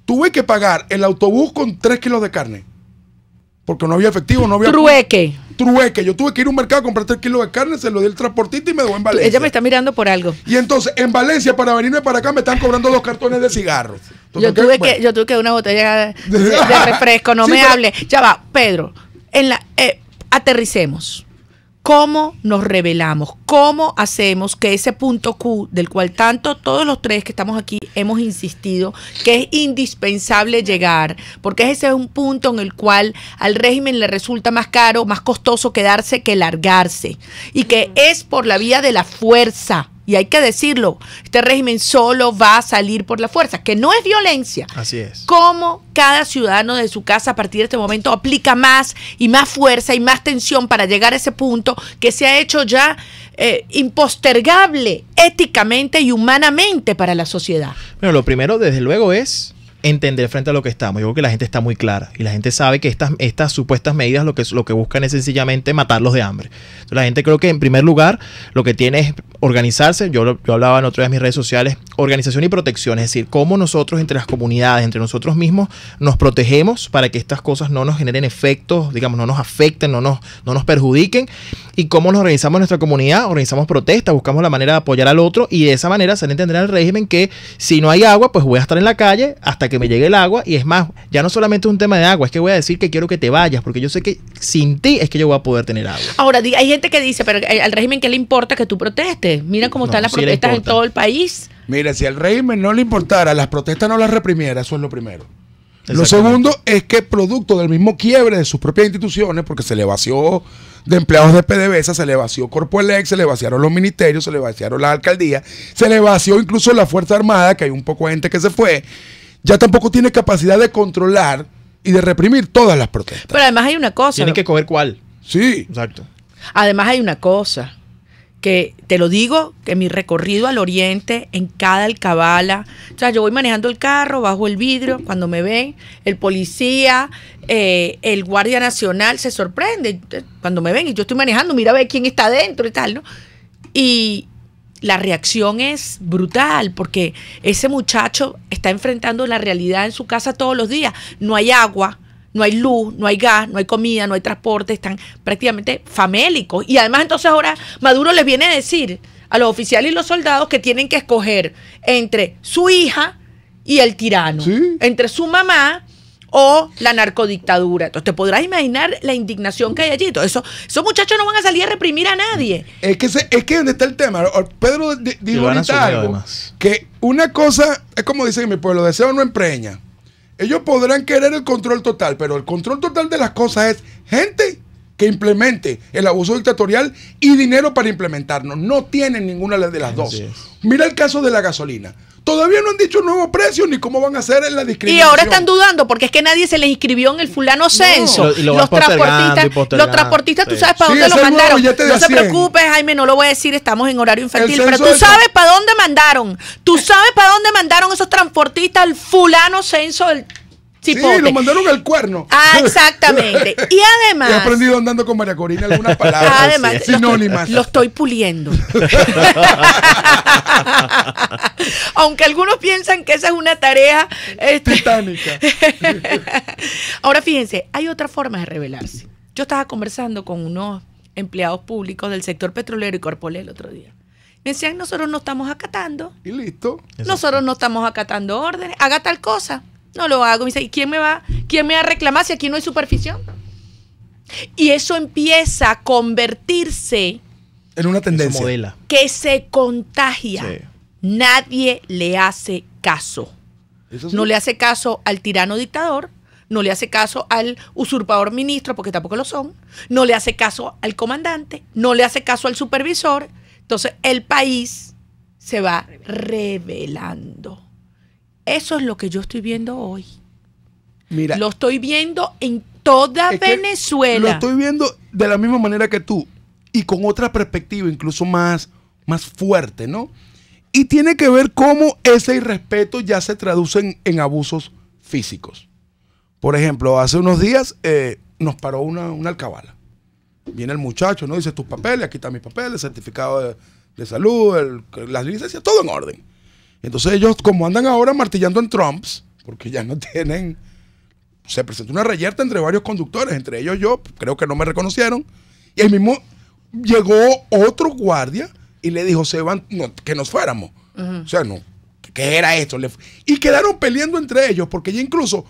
tuve que pagar el autobús con 3 kilos de carne. Porque no había efectivo, no había... Trueque. Yo tuve que ir a un mercado a comprar 3 kilos de carne, se lo di el transportista y me dejó en Valencia. Ella me está mirando por algo. Y entonces, en Valencia, para venirme para acá, me están cobrando 2 cartones de cigarros. Yo tuve que una botella de refresco, no Sí, me pero- hable. Ya va, Pedro, aterricemos. ¿Cómo nos revelamos? ¿Cómo hacemos que ese punto Q, del cual tanto todos los tres que estamos aquí hemos insistido, que es indispensable llegar, porque ese es un punto en el cual al régimen le resulta más caro, más costoso quedarse que largarse, y que es por la vía de la fuerza? Y hay que decirlo, este régimen solo va a salir por la fuerza, que no es violencia. Así es. Cómo cada ciudadano de su casa a partir de este momento aplica más y más fuerza y más tensión para llegar a ese punto que se ha hecho ya impostergable éticamente y humanamente para la sociedad. Bueno, lo primero, desde luego, es entender frente a lo que estamos. Yo creo que la gente está muy clara y la gente sabe que estas supuestas medidas lo que buscan es sencillamente matarlos de hambre. Entonces, la gente, creo que en primer lugar lo que tiene es organizarse. Yo hablaba en otra de mis redes sociales, organización y protección, es decir, cómo nosotros entre las comunidades, entre nosotros mismos, nos protegemos para que estas cosas no nos generen efectos, digamos, no nos afecten, no nos perjudiquen, y cómo nos organizamos en nuestra comunidad, organizamos protestas, buscamos la manera de apoyar al otro, y de esa manera hacer entender al régimen que si no hay agua, pues voy a estar en la calle hasta que me llegue el agua. Y es más, ya no solamente es un tema de agua, es que voy a decir que quiero que te vayas, porque yo sé que sin ti es que yo voy a poder tener agua. Ahora, hay gente que dice, pero al régimen, ¿qué le importa que tú protestes? Mira cómo están las sí le protestas en importa. todo el país. Mira, si al régimen no le importara, las protestas no las reprimiera, eso es lo primero. Lo Exactamente. segundo es que producto del mismo quiebre de sus propias instituciones, porque se le vació de empleados de PDVSA, se le vació Corpoelec, se le vaciaron los ministerios, se le vaciaron las alcaldías, se le vació incluso la Fuerza Armada, que hay un poco de gente que se fue, ya tampoco tiene capacidad de controlar y de reprimir todas las protestas. Pero además hay una cosa. Tienen que coger cuál. Sí. Exacto. Además hay una cosa, que te lo digo, que mi recorrido al oriente, en cada alcabala, o sea, yo voy manejando el carro, bajo el vidrio, cuando me ven, el policía, el guardia nacional se sorprende cuando me ven y yo estoy manejando, mira a ver quién está adentro y tal, ¿no? Y la reacción es brutal, porque ese muchacho está enfrentando la realidad en su casa todos los días. No hay agua, no hay luz, no hay gas, no hay comida, no hay transporte, están prácticamente famélicos. Y además entonces ahora Maduro les viene a decir a los oficiales y los soldados que tienen que escoger entre su hija y el tirano, entre su mamá o la narcodictadura. Entonces te podrás imaginar la indignación que hay allí. Entonces, esos muchachos no van a salir a reprimir a nadie. Es que donde está el tema. Pedro dijo van a ahorita asumir, algo, además. que una cosa es como dicen en mi pueblo, deseo no empreña. Ellos podrán querer el control total, pero el control total de las cosas es gente que implemente el abuso dictatorial y dinero para implementarlo. No tienen ninguna de las dos. Mira el caso de la gasolina. Todavía no han dicho nuevos precios ni cómo van a hacer en la Y discriminación. ahora están dudando porque es que nadie se les inscribió en el fulano censo. Y lo van postergando y postergando. Los transportistas, tú Sí. sabes para Sí, dónde es lo el nuevo mandaron. billete de No se 100. preocupes, Jaime, no lo voy a decir, estamos en horario infantil, El pero censo tú sabes para dónde mandaron. Tú sabes para dónde mandaron esos transportistas al fulano censo del Chipote. Sí, lo mandaron al cuerno. Ah, exactamente. Y además... He aprendido andando con María Corina algunas palabras además, sinónimas. Lo estoy puliendo. Aunque algunos piensan que esa es una tarea titánica. Ahora fíjense, hay otra forma de rebelarse. Yo estaba conversando con unos empleados públicos del sector petrolero y corporel el otro día. Me decían, nosotros no estamos acatando. Y listo. Nosotros no estamos acatando órdenes. Haga tal cosa. No lo hago. Me dice, ¿y quién me va a reclamar si aquí no hay supervisión? Y eso empieza a convertirse en una tendencia modela que se contagia. Sí. Nadie le hace caso. Eso sí. No le hace caso al tirano dictador, no le hace caso al usurpador ministro, porque tampoco lo son, no le hace caso al comandante, no le hace caso al supervisor. Entonces el país se va rebelando. Eso es lo que yo estoy viendo hoy. Mira, lo estoy viendo en toda Venezuela. Lo estoy viendo de la misma manera que tú y con otra perspectiva, incluso más fuerte, ¿no? Y tiene que ver cómo ese irrespeto ya se traduce en abusos físicos. Por ejemplo, hace unos días nos paró una alcabala. Viene el muchacho, ¿no? Dice tus papeles, aquí están mis papeles, certificado de salud, las licencias, todo en orden. Entonces ellos, como andan ahora martillando en Trumps, porque ya no tienen... Se presentó una reyerta entre varios conductores, entre ellos yo, creo que no me reconocieron. Y ahí mismo llegó otro guardia y le dijo, que nos fuéramos. O sea, no, ¿qué era esto? Y quedaron peleando entre ellos, porque ya incluso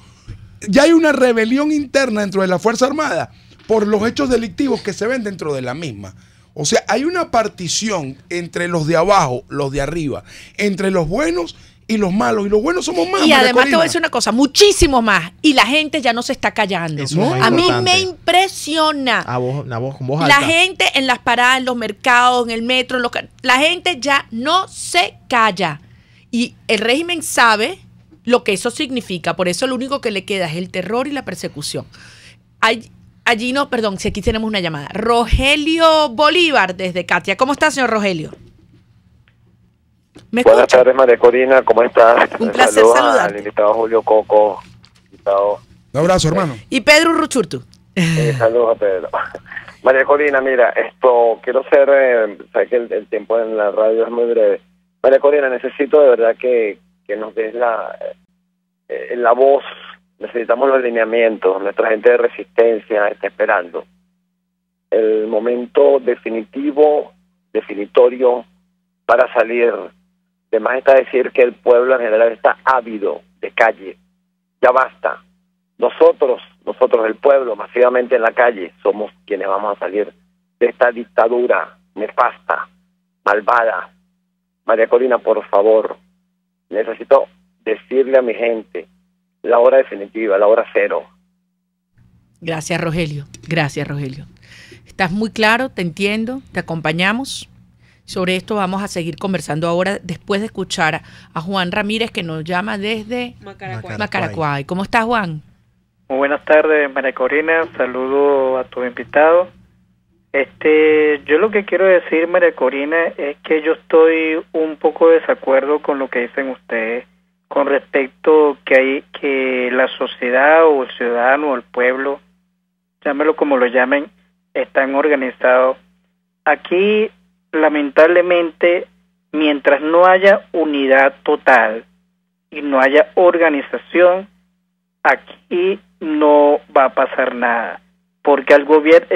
ya hay una rebelión interna dentro de la Fuerza Armada por los hechos delictivos que se ven dentro de la misma. O sea, hay una partición entre los de abajo, los de arriba, entre los buenos y los malos. Y los buenos somos más. Y además te voy a decir una cosa, muchísimo más. Y la gente ya no se está callando. ¿No? A mí me impresiona. Con voz alta. La gente en las paradas, en los mercados, en el metro, la gente ya no se calla. Y el régimen sabe lo que eso significa. Por eso lo único que le queda es el terror y la persecución. Allí no, perdón, si aquí tenemos una llamada. Rogelio Bolívar desde Katia. ¿Cómo está, señor Rogelio? Buenas tardes, María Corina, ¿cómo estás? Un placer Saludos saludarte. al invitado Julio Coco. Un abrazo, hermano. Y Pedro Ruchurtu. Saludos a Pedro. María Corina, mira, quiero ser, sé que el tiempo en la radio es muy breve. María Corina, necesito de verdad que nos des la voz. Necesitamos los lineamientos, nuestra gente de resistencia está esperando el momento definitorio para salir. Además está decir que el pueblo en general está ávido de calle. Ya basta. Nosotros el pueblo, masivamente en la calle, somos quienes vamos a salir de esta dictadura nefasta, malvada. María Corina, por favor, necesito decirle a mi gente la hora definitiva, la hora cero. Gracias, Rogelio. Gracias, Rogelio. Estás muy claro, te entiendo, te acompañamos. Sobre esto vamos a seguir conversando ahora después de escuchar a Juan Ramírez, que nos llama desde Macaracuay. ¿Cómo estás, Juan? Muy buenas tardes, María Corina. Saludo a tu invitado. Yo lo que quiero decir, María Corina, es que yo estoy un poco de desacuerdo con lo que dicen ustedes con respecto que la sociedad o el ciudadano o el pueblo, llámelo como lo llamen, están organizados. Aquí, lamentablemente, mientras no haya unidad total y no haya organización, aquí no va a pasar nada, porque al gobierno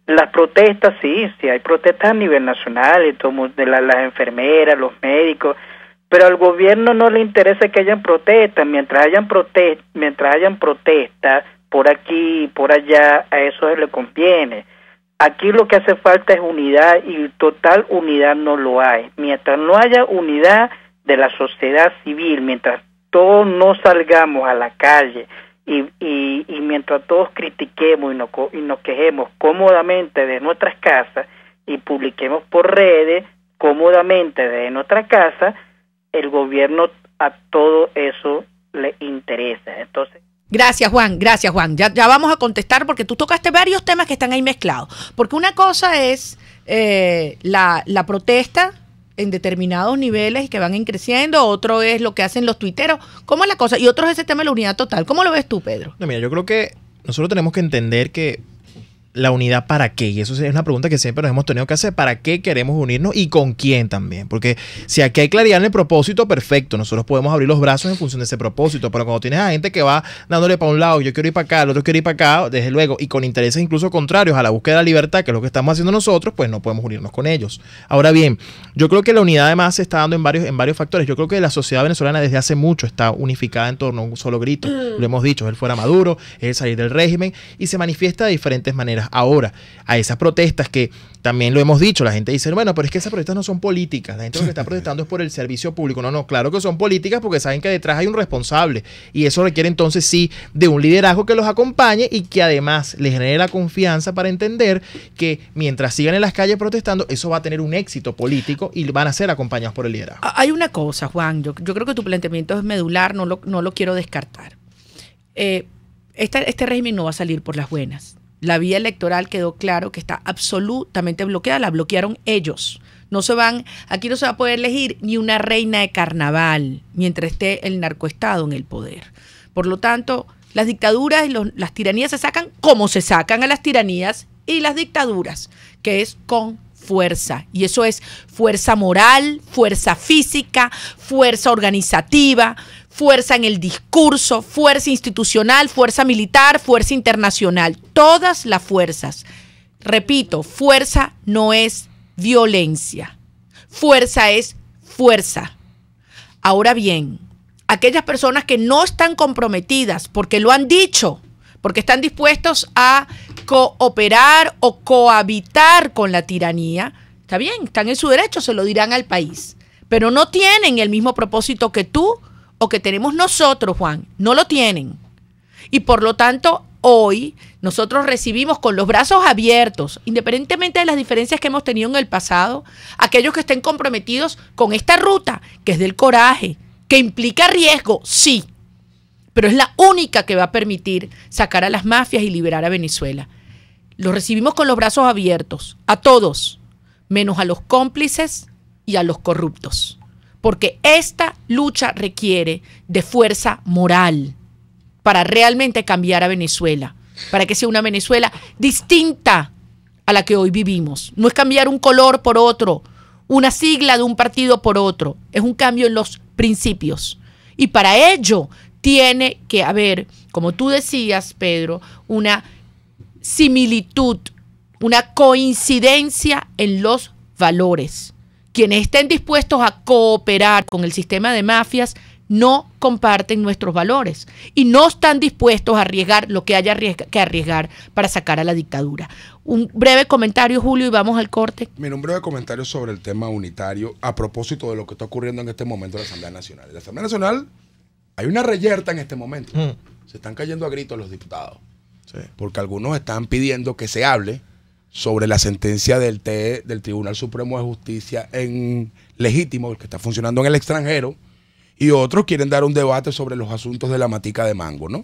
las protestas, sí hay protestas a nivel nacional, de las enfermeras, los médicos, pero al gobierno no le interesa que hayan protestas. Mientras hayan protestas por aquí y por allá, a eso se le conviene. Aquí lo que hace falta es unidad, y total unidad no lo hay. Mientras no haya unidad de la sociedad civil, mientras todos no salgamos a la calle y mientras todos critiquemos y nos quejemos cómodamente de nuestras casas y publiquemos por redes cómodamente de nuestra casa, el gobierno a todo eso le interesa. Entonces, Gracias, Juan. Ya vamos a contestar, porque tú tocaste varios temas que están ahí mezclados. Porque una cosa es la protesta en determinados niveles que van creciendo, otro es lo que hacen los tuiteros. ¿Cómo es la cosa? Y otro es ese tema de la unidad total. ¿Cómo lo ves tú, Pedro? No, mira, yo creo que nosotros tenemos que entender que la unidad para qué, y eso es una pregunta que siempre nos hemos tenido que hacer, ¿para qué queremos unirnos y con quién también? Porque si aquí hay claridad en el propósito, perfecto, nosotros podemos abrir los brazos en función de ese propósito, pero cuando tienes a gente que va dándole para un lado, yo quiero ir para acá, el otro quiere ir para acá, desde luego, y con intereses incluso contrarios a la búsqueda de la libertad, que es lo que estamos haciendo nosotros, pues no podemos unirnos con ellos. Ahora bien, yo creo que la unidad además se está dando en varios factores. Yo creo que la sociedad venezolana desde hace mucho está unificada en torno a un solo grito, lo hemos dicho, es el fuera Maduro, es el salir del régimen, y se manifiesta de diferentes maneras. Ahora, a esas protestas que también lo hemos dicho, la gente dice, bueno, pero es que esas protestas no son políticas, la gente lo que está protestando es por el servicio público. No, claro que son políticas porque saben que detrás hay un responsable y eso requiere entonces sí de un liderazgo que los acompañe y que además les genere la confianza para entender que mientras sigan en las calles protestando, eso va a tener un éxito político y van a ser acompañados por el liderazgo. Hay una cosa, Juan, yo creo que tu planteamiento es medular, no lo quiero descartar. Este régimen no va a salir por las buenas. La vía electoral quedó claro que está absolutamente bloqueada, la bloquearon ellos. Aquí no se va a poder elegir ni una reina de carnaval mientras esté el narcoestado en el poder. Por lo tanto, las dictaduras y las tiranías se sacan como se sacan a las tiranías y las dictaduras, que es con fuerza. Y eso es fuerza moral, fuerza física, fuerza organizativa, fuerza en el discurso, fuerza institucional, fuerza militar, fuerza internacional. Todas las fuerzas. Repito, fuerza no es violencia. Fuerza es fuerza. Ahora bien, aquellas personas que no están comprometidas porque lo han dicho, porque están dispuestos a cooperar o cohabitar con la tiranía, está bien, están en su derecho, se lo dirán al país, pero no tienen el mismo propósito que tú o que tenemos nosotros, Juan, no lo tienen. Y por lo tanto, hoy nosotros recibimos con los brazos abiertos, independientemente de las diferencias que hemos tenido en el pasado, aquellos que estén comprometidos con esta ruta, que es del coraje, que implica riesgo, sí, pero es la única que va a permitir sacar a las mafias y liberar a Venezuela. Los recibimos con los brazos abiertos, a todos, menos a los cómplices y a los corruptos. Porque esta lucha requiere de fuerza moral para realmente cambiar a Venezuela, para que sea una Venezuela distinta a la que hoy vivimos. No es cambiar un color por otro, una sigla de un partido por otro, es un cambio en los principios. Y para ello tiene que haber, como tú decías, Pedro, una similitud, una coincidencia en los valores. Quienes estén dispuestos a cooperar con el sistema de mafias no comparten nuestros valores y no están dispuestos a arriesgar lo que haya que arriesgar para sacar a la dictadura. Un breve comentario, Julio, y vamos al corte. Mira, un breve comentario sobre el tema unitario a propósito de lo que está ocurriendo en este momento en la Asamblea Nacional. En la Asamblea Nacional hay una reyerta en este momento. Se están cayendo a gritos los diputados. Sí. Porque algunos están pidiendo que se hable sobre la sentencia del Tribunal Supremo de Justicia en legítimo, el que está funcionando en el extranjero, y otros quieren dar un debate sobre los asuntos de la matica de mango, ¿no?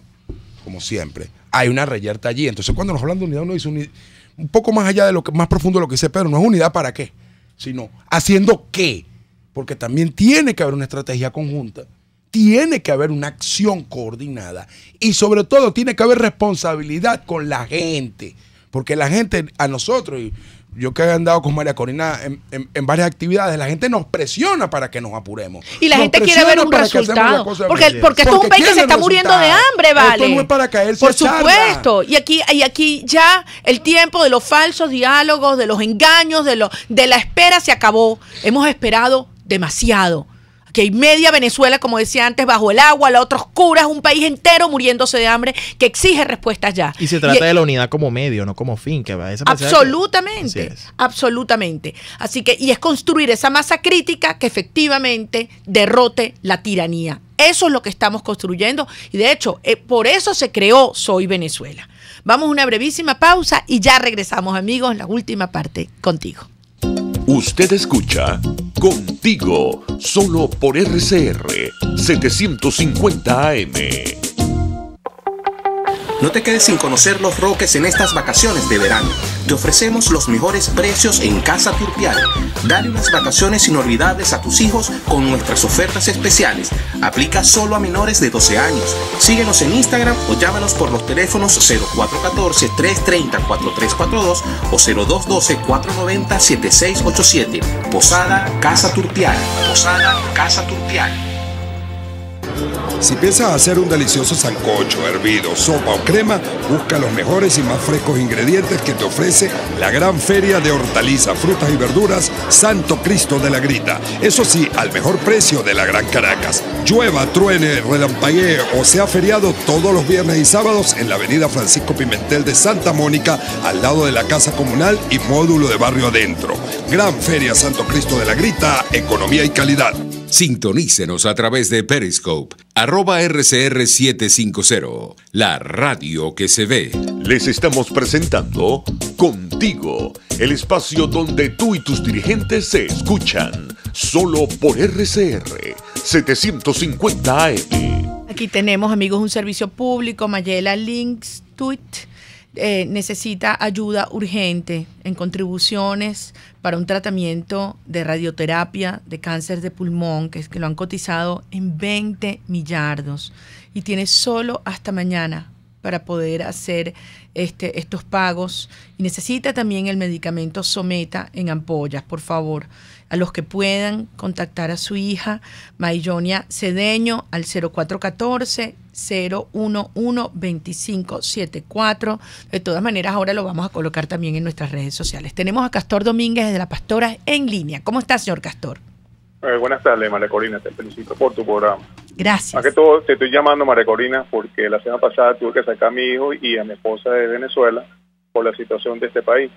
Como siempre. Hay una reyerta allí. Entonces, cuando nos hablan de unidad, uno dice un poco más allá de lo que, más profundo de lo que dice Pedro, no es unidad para qué, sino haciendo qué. Porque también tiene que haber una estrategia conjunta, tiene que haber una acción coordinada y sobre todo tiene que haber responsabilidad con la gente. Porque la gente, a nosotros, y yo que he andado con María Corina en varias actividades, la gente nos presiona para que nos apuremos. Y la gente quiere ver un resultado. Porque esto es un país que se está muriendo de hambre, ¿vale? Esto no es para caerse. Por supuesto. Y aquí ya el tiempo de los falsos diálogos, de los engaños, de la espera se acabó. Hemos esperado demasiado. Que hay media Venezuela, como decía antes, bajo el agua, la otra oscura, es un país entero muriéndose de hambre que exige respuestas ya. Y se trata de la unidad como medio, no como fin. Que va absolutamente, absolutamente. Así que, y es construir esa masa crítica que efectivamente derrote la tiranía. Eso es lo que estamos construyendo y de hecho, por eso se creó Soy Venezuela. Vamos a una brevísima pausa y ya regresamos, amigos, en la última parte contigo. Usted escucha Contigo, solo por RCR 750 AM. No te quedes sin conocer Los Roques en estas vacaciones de verano. Te ofrecemos los mejores precios en Casa Turpial. Dale unas vacaciones inolvidables a tus hijos con nuestras ofertas especiales. Aplica solo a menores de 12 años. Síguenos en Instagram o llámanos por los teléfonos 0414-330-4342 o 0212-490-7687. Posada Casa Turpial. Posada Casa Turpial. Si piensas hacer un delicioso sancocho, hervido, sopa o crema, busca los mejores y más frescos ingredientes que te ofrece la gran feria de hortalizas, frutas y verduras Santo Cristo de la Grita. Eso sí, al mejor precio de la Gran Caracas. Llueva, truene, relampaguee o sea feriado todos los viernes y sábados en la avenida Francisco Pimentel de Santa Mónica, al lado de la Casa Comunal y módulo de Barrio Adentro. Gran Feria Santo Cristo de la Grita, economía y calidad. Sintonícenos a través de Periscope, @RCR750, la radio que se ve. Les estamos presentando Contigo, el espacio donde tú y tus dirigentes se escuchan, solo por RCR 750 AM. Aquí tenemos, amigos, un servicio público. Mayela Links Tweet necesita ayuda urgente en contribuciones para un tratamiento de radioterapia de cáncer de pulmón, que lo han cotizado en 20 millardos y tiene solo hasta mañana para poder hacer estos pagos, y necesita también el medicamento Someta en ampollas. Por favor, a los que puedan contactar a su hija Mayyonia Cedeño al 0414-011-2574. De todas maneras, ahora lo vamos a colocar también en nuestras redes sociales. Tenemos a Castor Domínguez de La Pastora en línea. ¿Cómo está, señor Castor? Buenas tardes, María Corina, te felicito por tu programa. Gracias. Más que todo, te estoy llamando, María Corina, porque la semana pasada tuve que sacar a mi hijo y a mi esposa de Venezuela por la situación de este país.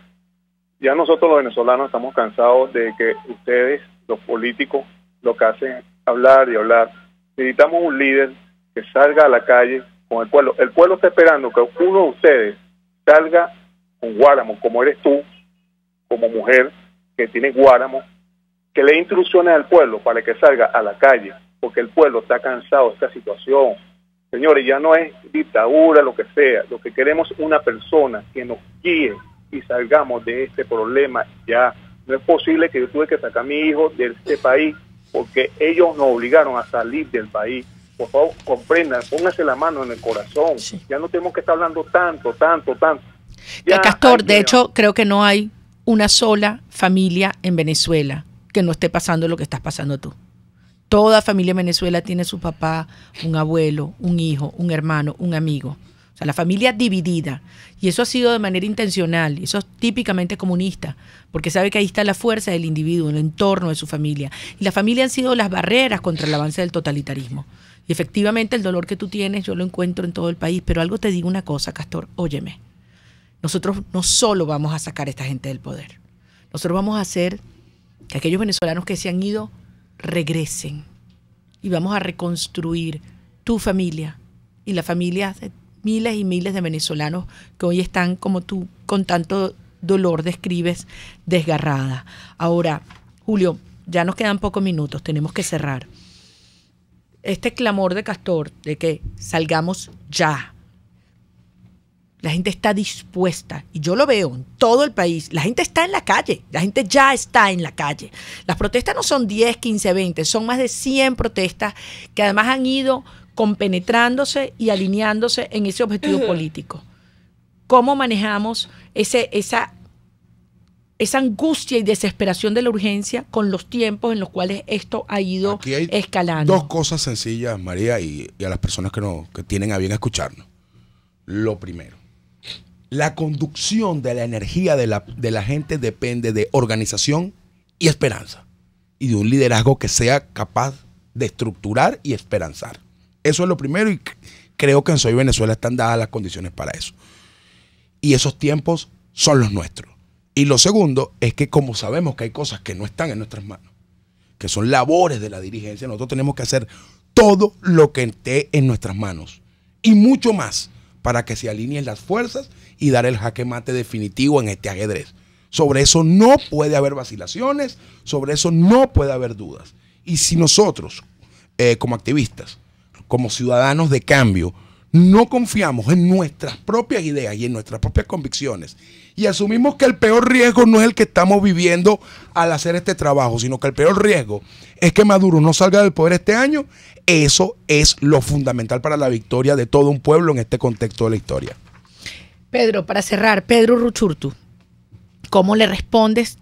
Ya nosotros los venezolanos estamos cansados de que ustedes, los políticos, lo que hacen es hablar y hablar. Necesitamos un líder que salga a la calle con el pueblo. El pueblo está esperando que uno de ustedes salga con Guáramo, como eres tú, como mujer que tiene Guáramo, que le dé instrucciones al pueblo para que salga a la calle, porque el pueblo está cansado de esta situación. Señores, ya no es dictadura, lo que sea. Lo que queremos es una persona que nos guíe y salgamos de este problema ya. No es posible que yo tuve que sacar a mi hijo de este país porque ellos nos obligaron a salir del país. Por favor, comprendan, pónganse la mano en el corazón. Sí. Ya no tenemos que estar hablando tanto. Ya, Castor, de hecho, creo que no hay una sola familia en Venezuela que no esté pasando lo que estás pasando tú. Toda familia en Venezuela tiene su papá, un abuelo, un hijo, un hermano, un amigo. O sea, la familia dividida. Y eso ha sido de manera intencional. Y eso es típicamente comunista, porque sabe que ahí está la fuerza del individuo, el entorno de su familia. Y la familia han sido las barreras contra el avance del totalitarismo. Y efectivamente el dolor que tú tienes yo lo encuentro en todo el país. Pero algo te digo una cosa, Castor, óyeme. Nosotros no solo vamos a sacar a esta gente del poder. Nosotros vamos a hacer que aquellos venezolanos que se han ido regresen, y vamos a reconstruir tu familia y la familia de miles y miles de venezolanos que hoy están, como tú con tanto dolor describes, desgarrada. Ahora, Julio, ya nos quedan pocos minutos, tenemos que cerrar. Este clamor de Castor de que salgamos ya. La gente está dispuesta, y yo lo veo en todo el país. La gente está en la calle, la gente ya está en la calle. Las protestas no son 10, 15, 20, son más de 100 protestas que además han ido compenetrándose y alineándose en ese objetivo político. ¿Cómo manejamos esa angustia y desesperación de la urgencia con los tiempos en los cuales esto ha ido escalando? Dos cosas sencillas, María, y a las personas que tienen a bien escucharnos. Lo primero, la conducción de la energía de la gente depende de organización y esperanza, y de un liderazgo que sea capaz de estructurar y esperanzar. Eso es lo primero, y creo que en Soy Venezuela están dadas las condiciones para eso. Y esos tiempos son los nuestros. Y lo segundo es que, como sabemos que hay cosas que no están en nuestras manos, que son labores de la dirigencia, nosotros tenemos que hacer todo lo que esté en nuestras manos y mucho más para que se alineen las fuerzas y dar el jaque mate definitivo en este ajedrez. Sobre eso no puede haber vacilaciones, sobre eso no puede haber dudas. Y si nosotros, como activistas, como ciudadanos de cambio, no confiamos en nuestras propias ideas y en nuestras propias convicciones y asumimos que el peor riesgo no es el que estamos viviendo al hacer este trabajo, sino que el peor riesgo es que Maduro no salga del poder este año, eso es lo fundamental para la victoria de todo un pueblo en este contexto de la historia. Pedro, para cerrar, Pedro Ruchurtu, ¿cómo le respondes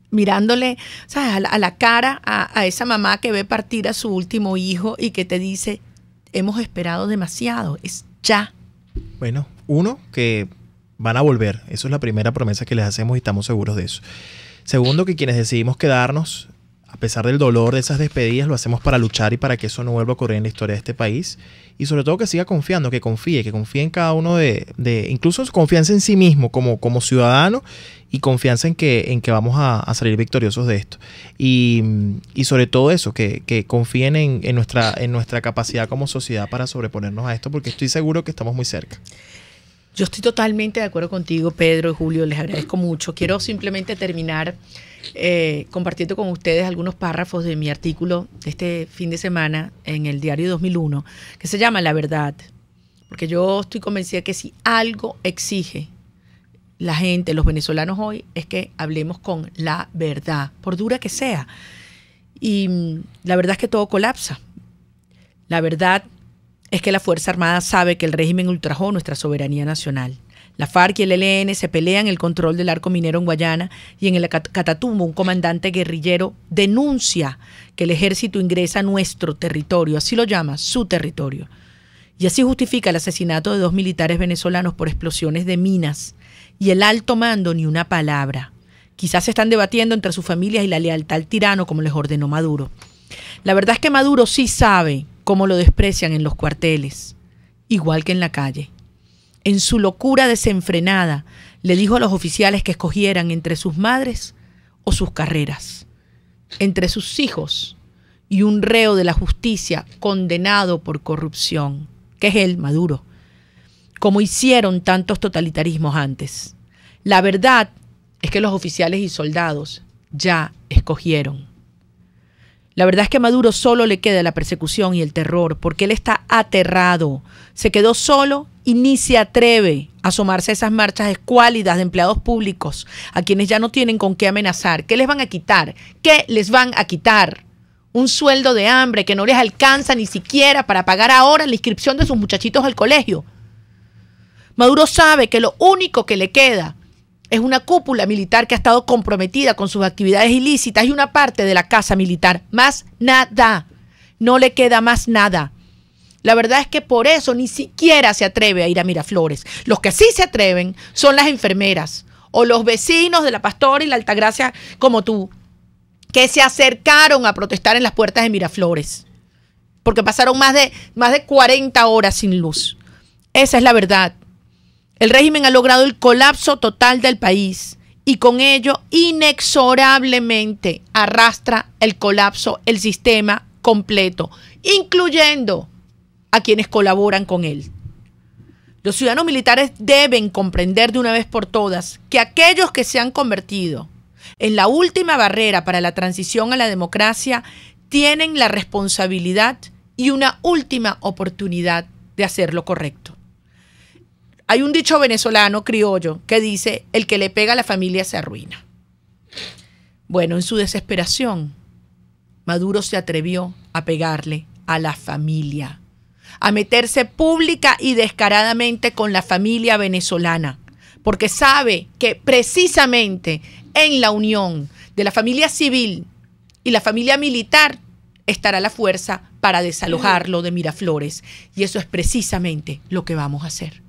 mirándole, ¿sabes?, a la cara a esa mamá que ve partir a su último hijo y que te dice, hemos esperado demasiado, es ya? Bueno, uno, que van a volver. Eso es la primera promesa que les hacemos y estamos seguros de eso. Segundo, que quienes decidimos quedarnos, a pesar del dolor de esas despedidas, lo hacemos para luchar y para que eso no vuelva a ocurrir en la historia de este país. Y sobre todo que siga confiando, que confíe en cada uno incluso confianza en sí mismo como ciudadano y confianza en que vamos a salir victoriosos de esto. Y sobre todo eso, que confíen en nuestra capacidad como sociedad para sobreponernos a esto, porque estoy seguro que estamos muy cerca. Yo estoy totalmente de acuerdo contigo, Pedro y Julio, les agradezco mucho. Quiero simplemente terminar compartiendo con ustedes algunos párrafos de mi artículo de este fin de semana en el diario 2001, que se llama La Verdad, porque yo estoy convencida que si algo exige la gente, los venezolanos hoy, es que hablemos con la verdad, por dura que sea. Y la verdad es que todo colapsa. La verdad es que la Fuerza Armada sabe que el régimen ultrajó nuestra soberanía nacional. La FARC y el ELN se pelean el control del arco minero en Guayana y en el Catatumbo un comandante guerrillero denuncia que el ejército ingresa a nuestro territorio, así lo llama, su territorio. Y así justifica el asesinato de 2 militares venezolanos por explosiones de minas. Y el alto mando ni una palabra. Quizás se están debatiendo entre sus familias y la lealtad al tirano como les ordenó Maduro. La verdad es que Maduro sí sabe cómo lo desprecian en los cuarteles, igual que en la calle. En su locura desenfrenada, le dijo a los oficiales que escogieran entre sus madres o sus carreras, entre sus hijos y un reo de la justicia condenado por corrupción, que es él, Maduro, como hicieron tantos totalitarismos antes. La verdad es que los oficiales y soldados ya escogieron. La verdad es que a Maduro solo le queda la persecución y el terror, porque él está aterrado, se quedó solo y ni se atreve a asomarse a esas marchas escuálidas de empleados públicos, a quienes ya no tienen con qué amenazar. ¿Qué les van a quitar? ¿Qué les van a quitar? Un sueldo de hambre que no les alcanza ni siquiera para pagar ahora la inscripción de sus muchachitos al colegio. Maduro sabe que lo único que le queda es una cúpula militar que ha estado comprometida con sus actividades ilícitas y una parte de la casa militar. Más nada. No le queda más nada. La verdad es que por eso ni siquiera se atreve a ir a Miraflores. Los que sí se atreven son las enfermeras o los vecinos de La Pastora y la Altagracia como tú, que se acercaron a protestar en las puertas de Miraflores, porque pasaron más de 40 horas sin luz. Esa es la verdad. El régimen ha logrado el colapso total del país y con ello inexorablemente arrastra el colapso, el sistema completo, incluyendo a quienes colaboran con él. Los ciudadanos militares deben comprender de una vez por todas que aquellos que se han convertido en la última barrera para la transición a la democracia tienen la responsabilidad y una última oportunidad de hacer lo correcto. Hay un dicho venezolano criollo que dice, el que le pega a la familia se arruina. Bueno, en su desesperación, Maduro se atrevió a pegarle a la familia, a meterse pública y descaradamente con la familia venezolana, porque sabe que precisamente en la unión de la familia civil y la familia militar estará la fuerza para desalojarlo de Miraflores. Y eso es precisamente lo que vamos a hacer.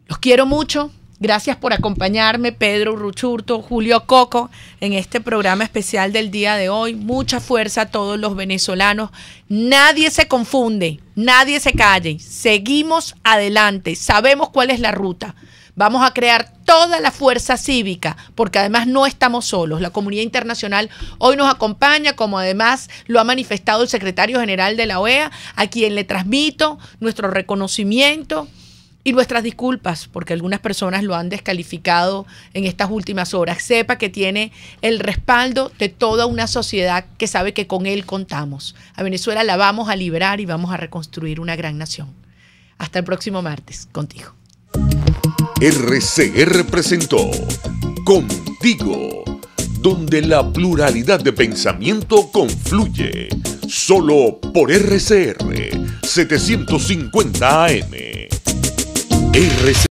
Los quiero mucho. Gracias por acompañarme, Pedro Ruchurtu, Julio Coco, en este programa especial del día de hoy. Mucha fuerza a todos los venezolanos. Nadie se confunde, nadie se calle. Seguimos adelante, sabemos cuál es la ruta. Vamos a crear toda la fuerza cívica, porque además no estamos solos. La comunidad internacional hoy nos acompaña, como además lo ha manifestado el secretario general de la OEA, a quien le transmito nuestro reconocimiento y nuestras disculpas, porque algunas personas lo han descalificado en estas últimas horas. Sepa que tiene el respaldo de toda una sociedad que sabe que con él contamos. A Venezuela la vamos a liberar y vamos a reconstruir una gran nación. Hasta el próximo martes, contigo. RCR presentó Contigo, donde la pluralidad de pensamiento confluye. Solo por RCR 750 AM. RCR